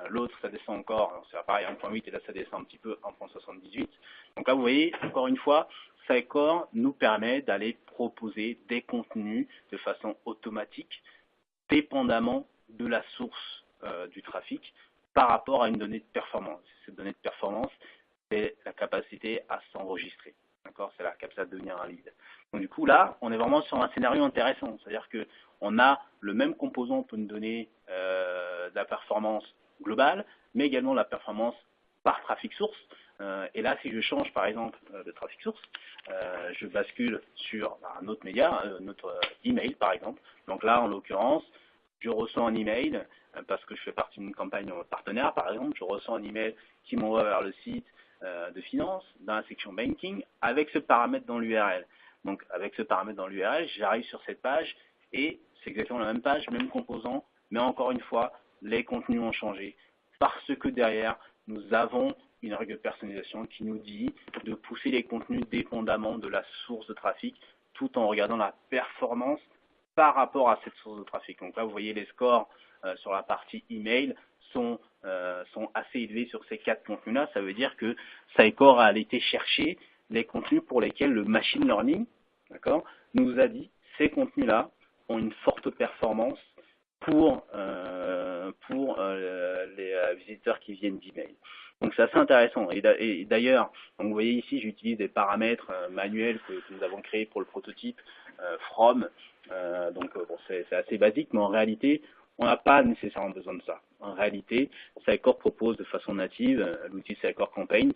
L'autre, ça descend encore, c'est pareil, 1.8, et là, ça descend un petit peu, 1.78. Donc là, vous voyez, encore une fois, Sitecore nous permet d'aller proposer des contenus de façon automatique, dépendamment de la source du trafic, par rapport à une donnée de performance. Cette donnée de performance, c'est la capacité à s'enregistrer. D'accord, c'est la capacité de devenir un lead. Donc du coup, là, on est vraiment sur un scénario intéressant. C'est-à-dire qu'on a le même composant pour nous donner de la performance globale, mais également la performance par trafic source. Et là, si je change par exemple de trafic source, je bascule sur un autre média, notre email par exemple. Donc là, en l'occurrence, je reçois un email parce que je fais partie d'une campagne partenaire par exemple. Je reçois un email qui m'envoie vers le site de finance dans la section banking avec ce paramètre dans l'URL. Donc avec ce paramètre dans l'URL, j'arrive sur cette page et c'est exactement la même page, même composant, mais encore une fois, les contenus ont changé parce que derrière, nous avons une règle de personnalisation qui nous dit de pousser les contenus dépendamment de la source de trafic tout en regardant la performance par rapport à cette source de trafic. Donc là, vous voyez les scores sur la partie email sont assez élevés sur ces 4 contenus-là. Ça veut dire que Sitecore a été chercher les contenus pour lesquels le machine learning, d'accord, nous a dit ces contenus-là ont une forte performance pour les visiteurs qui viennent d'email. Donc c'est assez intéressant. Et d'ailleurs, vous voyez ici, j'utilise des paramètres manuels que nous avons créés pour le prototype from. Bon, c'est assez basique, mais en réalité, on n'a pas nécessairement besoin de ça. En réalité, Sitecore propose de façon native l'outil Sitecore Campaigns.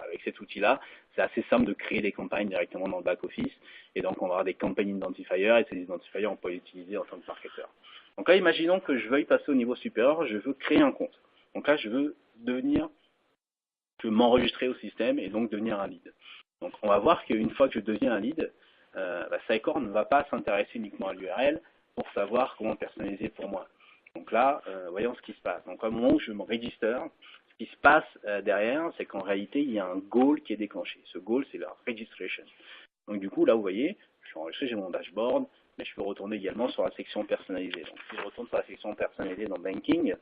Avec cet outil-là, c'est assez simple de créer des campagnes directement dans le back-office. Et donc, on va avoir des campagnes identifiers, et ces identifiers, on peut les utiliser en tant que marketeur. Donc là, imaginons que je veuille passer au niveau supérieur, je veux créer un compte. Donc là, je veux m'enregistrer au système et donc devenir un lead. Donc on va voir qu'une fois que je deviens un lead, Sitecore ne va pas s'intéresser uniquement à l'URL pour savoir comment personnaliser pour moi. Donc là, voyons ce qui se passe. Donc au moment où je me register, ce qui se passe derrière, c'est qu'en réalité, il y a un goal qui est déclenché. Ce goal, c'est la registration. Donc du coup, là, vous voyez, je suis enregistré, j'ai mon dashboard, mais je peux retourner également sur la section personnalisée. Donc si je retourne sur la section personnalisée dans Banking,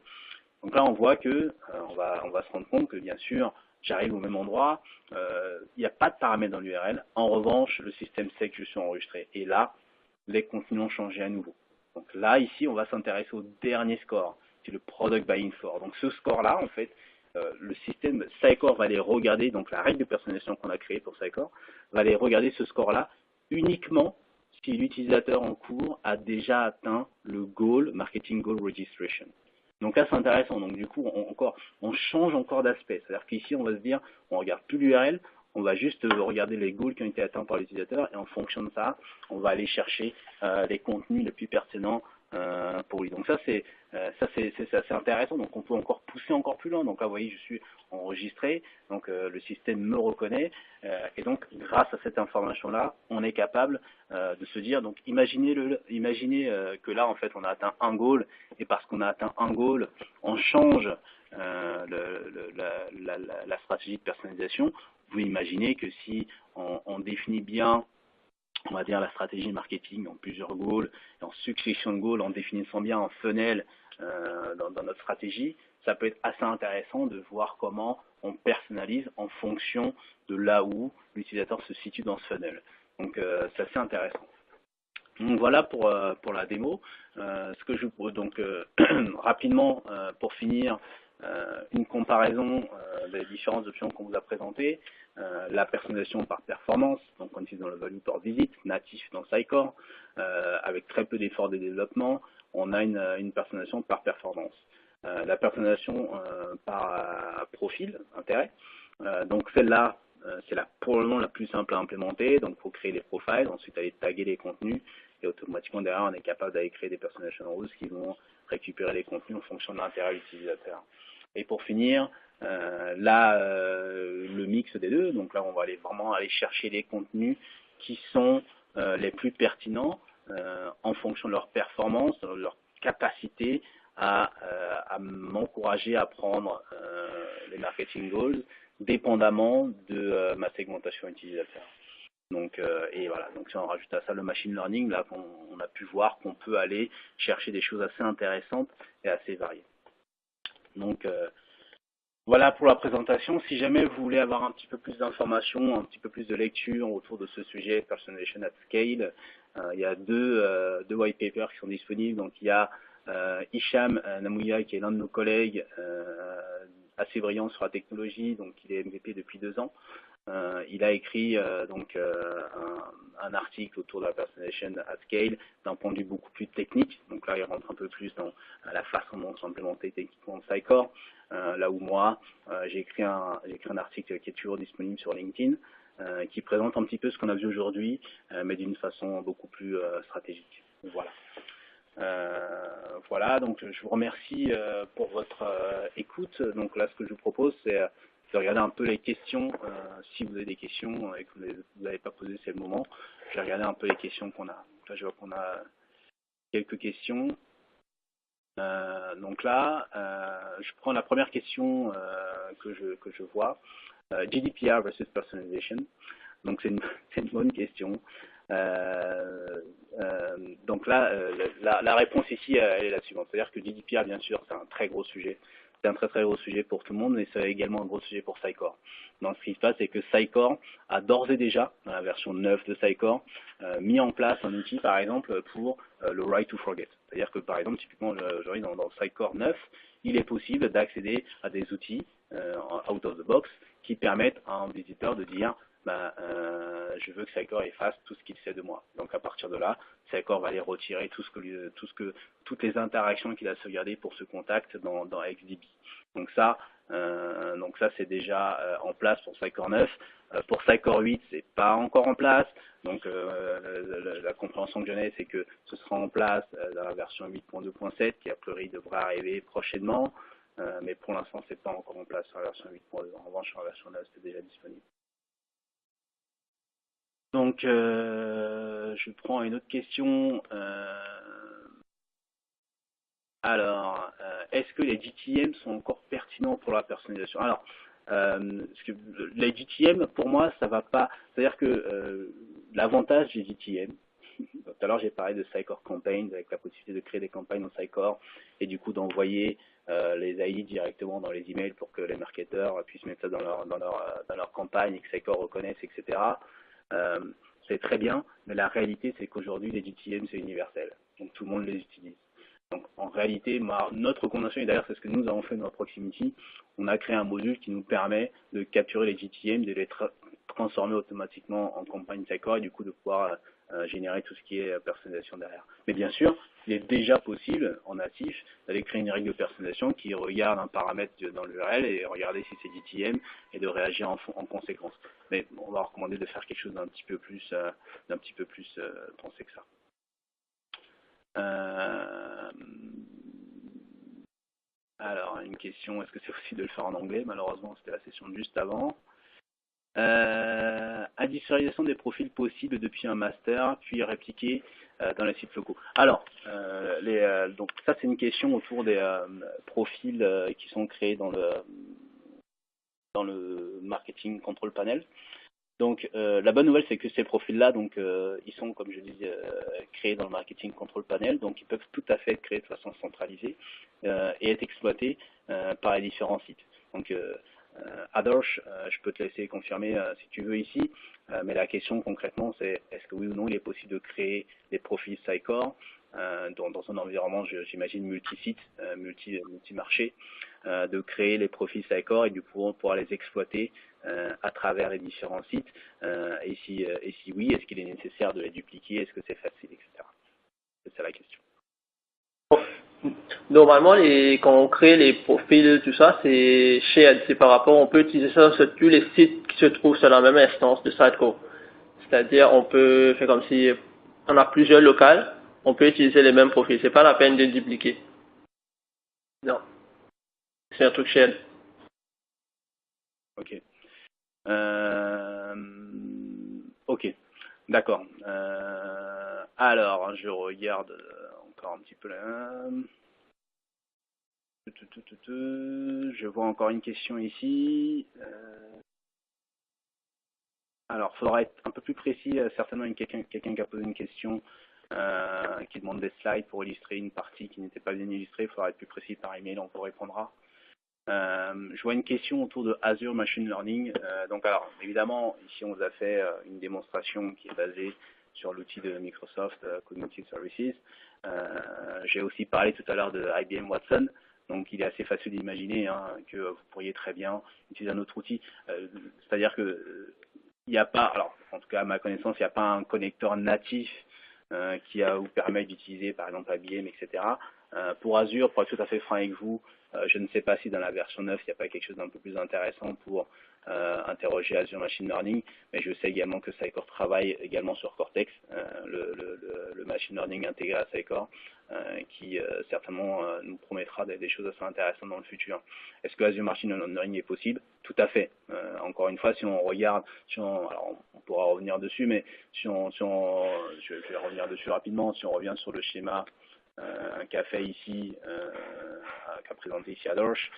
Donc là, on voit que on va se rendre compte que bien sûr, j'arrive au même endroit, il n'y a pas de paramètres dans l'URL. En revanche, le système sait que je suis enregistré. Et là, les contenus ont changé à nouveau. Donc là, ici, on va s'intéresser au dernier score, c'est le Product Buying Score. Donc ce score-là, en fait, le système Sitecore va aller regarder, donc la règle de personnalisation qu'on a créée pour Sitecore, va aller regarder ce score-là uniquement si l'utilisateur en cours a déjà atteint le goal, Marketing Goal Registration. Donc là, c'est intéressant. Donc du coup, on change encore d'aspect. C'est-à-dire qu'ici, on va se dire, on ne regarde plus l'URL, on va juste regarder les goals qui ont été atteints par l'utilisateur et en fonction de ça, on va aller chercher les contenus les plus pertinents pour lui. Donc ça, c'est assez intéressant. Donc on peut encore pousser encore plus loin. Donc là, vous voyez, je suis enregistré. Donc le système me reconnaît. Et donc, grâce à cette information-là, on est capable de se dire, donc imaginez que là, en fait, on a atteint un goal. Et parce qu'on a atteint un goal, on change la stratégie de personnalisation. Vous pouvez imaginer que si on définit bien, on va dire, la stratégie marketing en plusieurs goals, en succession de goals, en définissant bien un funnel dans notre stratégie, ça peut être assez intéressant de voir comment on personnalise en fonction de là où l'utilisateur se situe dans ce funnel. Donc c'est assez intéressant. Donc voilà pour la démo. Ce que je donc rapidement pour finir, une comparaison des différentes options qu'on vous a présentées. La personnalisation par performance, donc on utilise dans le value per visit, natif dans Sitecore, avec très peu d'efforts de développement, on a une personnalisation par performance. La personnalisation par profil, intérêt, donc celle-là, c'est pour le moment la plus simple à implémenter, donc il faut créer des profils, ensuite aller taguer les contenus, et automatiquement derrière on est capable d'aller créer des personalization rules qui vont récupérer les contenus en fonction de l'intérêt de l'utilisateur. Et pour finir, là, le mix des deux, donc là on va vraiment aller chercher les contenus qui sont les plus pertinents en fonction de leur performance, de leur capacité à m'encourager à prendre les marketing goals dépendamment de ma segmentation utilisateur. Donc, et voilà, donc si on rajoute à ça le machine learning, là on a pu voir qu'on peut aller chercher des choses assez intéressantes et assez variées. Donc voilà pour la présentation. Si jamais vous voulez avoir un petit peu plus d'informations, un petit peu plus de lecture autour de ce sujet, Personalization at Scale, il y a deux white papers qui sont disponibles. Donc il y a Hicham Namouya, qui est l'un de nos collègues assez brillant sur la technologie, donc il est MVP depuis 2 ans. Il a écrit un article autour de la Personalization at Scale d'un point de vue beaucoup plus technique. Donc là, il rentre un peu plus dans la façon dont c'est implémenté techniquement dans Sitecore. Là où moi, j'ai écrit un article qui est toujours disponible sur LinkedIn, qui présente un petit peu ce qu'on a vu aujourd'hui, mais d'une façon beaucoup plus stratégique. Voilà. Voilà, donc je vous remercie pour votre écoute. Donc là, ce que je vous propose, c'est de regarder un peu les questions. Si vous avez des questions et que vous n'avez pas posé, c'est le moment. Je vais regarder un peu les questions qu'on a. Là, je vois qu'on a quelques questions. Donc là, je prends la première question que je vois. GDPR versus personalization. Donc c'est une bonne question. Donc là, la réponse ici, elle est la suivante. C'est-à-dire que GDPR, bien sûr, c'est un très gros sujet. C'est un très très gros sujet pour tout le monde, mais c'est également un gros sujet pour Sitecore. Donc ce qui se passe, c'est que Sitecore a d'ores et déjà, dans la version 9 de Sitecore, mis en place un outil, par exemple, pour le right to forget. C'est-à-dire que, par exemple, typiquement, aujourd'hui, dans Sitecore 9, il est possible d'accéder à des outils out of the box qui permettent à un visiteur de dire je veux que Sitecore efface tout ce qu'il sait de moi. Donc à partir de là, Sitecore va aller retirer toutes les interactions qu'il a sauvegardées pour ce contact dans XDB. Donc ça c'est déjà en place pour Sitecore 9. Pour Sitecore 8, c'est pas encore en place. Donc la compréhension que j'en ai, c'est que ce sera en place dans la version 8.2.7 qui a priori devrait arriver prochainement. Mais pour l'instant, c'est pas encore en place sur la version 8.2. En revanche, sur la version 9, c'est déjà disponible. Donc, je prends une autre question. Alors, est-ce que les GTM sont encore pertinents pour la personnalisation? Alors, les GTM, pour moi, ça va pas. C'est-à-dire que l'avantage des GTM, tout à l'heure, j'ai parlé de Sitecore Campaigns avec la possibilité de créer des campagnes en Sitecore et du coup d'envoyer les AI directement dans les emails pour que les marketeurs puissent mettre ça dans leur campagne et que Sitecore reconnaisse, etc. C'est très bien, mais la réalité, c'est qu'aujourd'hui, les GTM, c'est universel. Donc, tout le monde les utilise. Donc, en réalité, notre recommandation, et d'ailleurs, c'est ce que nous avons fait dans Proximity, on a créé un module qui nous permet de capturer les GTM, de les transformer automatiquement en campagne Sitecore et du coup de pouvoir générer tout ce qui est personnalisation derrière. Mais bien sûr, il est déjà possible en natif d'aller créer une règle de personnalisation qui regarde un paramètre dans l'URL et regarder si c'est GTM et de réagir en conséquence. Mais on va recommander de faire quelque chose d'un petit peu plus pensé que ça. Alors, une question, est-ce que c'est possible de le faire en anglais? Malheureusement, c'était la session de juste avant. Industrialisation des profils possibles depuis un master, puis répliquer dans les sites locaux. Alors, donc ça c'est une question autour des profils qui sont créés dans le marketing control panel. Donc la bonne nouvelle c'est que ces profils-là, donc ils sont comme je disais créés dans le marketing control panel, donc ils peuvent tout à fait être créés de façon centralisée et être exploités par les différents sites. Donc Adarsh, je peux te laisser confirmer si tu veux ici, mais la question concrètement c'est est-ce que oui ou non il est possible de créer des profils Sitecore dans un environnement, j'imagine, multi-site, multi-marché, de créer les profils Sitecore et du coup pouvoir les exploiter à travers les différents sites, et si oui, est-ce qu'il est nécessaire de les dupliquer, est-ce que c'est facile, etc. C'est ça la question. Normalement, quand on crée les profils, tout ça, c'est shared, c'est par rapport, on peut utiliser ça sur tous les sites qui se trouvent sur la même instance de Sitecore. C'est-à-dire, on peut faire comme si on a plusieurs locales, on peut utiliser les mêmes profils. C'est pas la peine de dupliquer. Non. C'est un truc shared. Ok. Ok. D'accord. Alors, je regarde encore un petit peu là. Je vois encore une question ici. Alors, il faudra être un peu plus précis. Certainement, quelqu'un qui a posé une question qui demande des slides pour illustrer une partie qui n'était pas bien illustrée. Il faudra être plus précis par email, on vous répondra. Je vois une question autour de Azure Machine Learning. Donc, alors, évidemment, ici, on vous a fait une démonstration qui est basée sur l'outil de Microsoft Cognitive Services. J'ai aussi parlé tout à l'heure de IBM Watson. Donc, il est assez facile d'imaginer que vous pourriez très bien utiliser un autre outil. C'est-à-dire que il n'y a pas, alors en tout cas à ma connaissance, il n'y a pas un connecteur natif qui vous permet d'utiliser par exemple IBM, etc. Pour Azure, pour être tout à fait franc avec vous, je ne sais pas si dans la version 9, il n'y a pas quelque chose d'un peu plus intéressant pour interroger Azure Machine Learning, mais je sais également que Sitecore travaille également sur Cortex, le Machine Learning intégré à Sitecore, qui certainement nous promettra des choses assez intéressantes dans le futur. Est-ce que Azure Machine Learning est possible? Tout à fait. Encore une fois, si on regarde, alors on pourra revenir dessus, mais je vais revenir dessus rapidement. Si on revient sur le schéma qu'a fait ici, qu'a présenté ici Adarsh,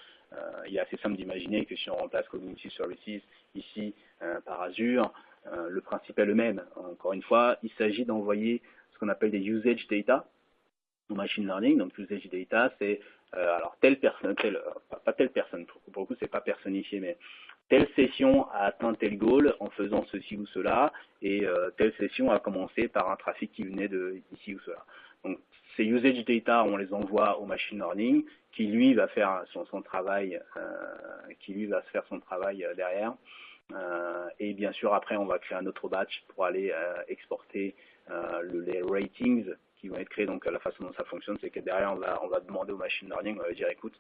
il est assez simple d'imaginer que si on remplace Cognitive Services ici par Azure, le principe est le même. Encore une fois, il s'agit d'envoyer ce qu'on appelle des usage data au machine learning. Donc usage data, c'est alors telle personne, pas telle personne, pour le coup c'est pas personnifié, mais telle session a atteint tel goal en faisant ceci ou cela, et telle session a commencé par un trafic qui venait de ici ou cela. Donc ces usage data, on les envoie au machine learning, qui lui va faire son travail, derrière. Et bien sûr après on va créer un autre batch pour aller exporter les ratings qui vont être créés. Donc la façon dont ça fonctionne, c'est que derrière on va demander au machine learning, on va dire écoute,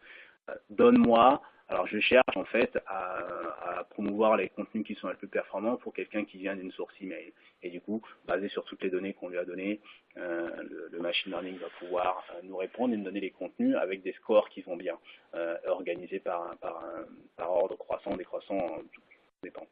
donne-moi, alors je cherche en fait à promouvoir les contenus qui sont les plus performants pour quelqu'un qui vient d'une source email. Et du coup, basé sur toutes les données qu'on lui a données, le machine learning va pouvoir nous répondre et nous donner les contenus avec des scores qui vont bien, organisés par ordre croissant, décroissant, tout dépend.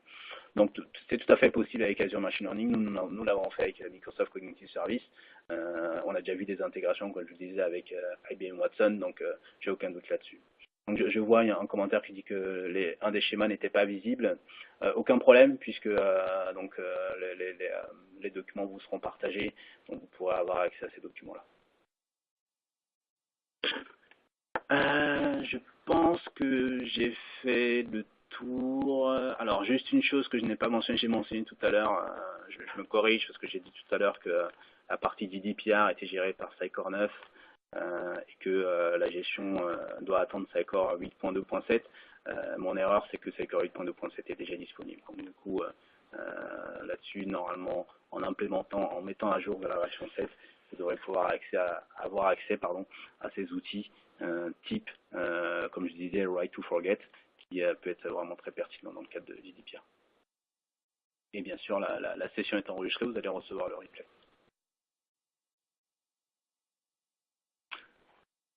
Donc c'est tout à fait possible avec Azure Machine Learning. Nous l'avons fait avec Microsoft Cognitive Service. On a déjà vu des intégrations, comme je vous disais, avec IBM Watson, donc j'ai aucun doute là-dessus. Donc je vois un commentaire qui dit que un des schémas n'était pas visible. Aucun problème puisque les documents vous seront partagés, donc vous pourrez avoir accès à ces documents-là. Je pense que j'ai fait le tour. Alors juste une chose que je n'ai pas mentionné, j'ai mentionné tout à l'heure, je me corrige parce que j'ai dit tout à l'heure que la partie GDPR était gérée par Sitecore 9 et que la gestion doit attendre Sitecore 8.2.7. Mon erreur, c'est que Sitecore 8.2.7 est déjà disponible. Donc du coup, là-dessus, normalement, en mettant à jour de la version 7, vous devrez pouvoir avoir accès à ces outils type, comme je disais, Right to Forget, qui peut être vraiment très pertinent dans le cadre de GDPR. Et bien sûr, la session est enregistrée, vous allez recevoir le replay.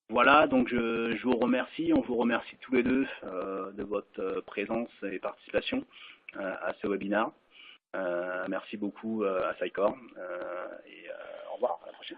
Voilà, donc je vous remercie, on vous remercie tous les deux de votre présence et participation à ce webinaire. Merci beaucoup à Sitecore et au revoir, à la prochaine.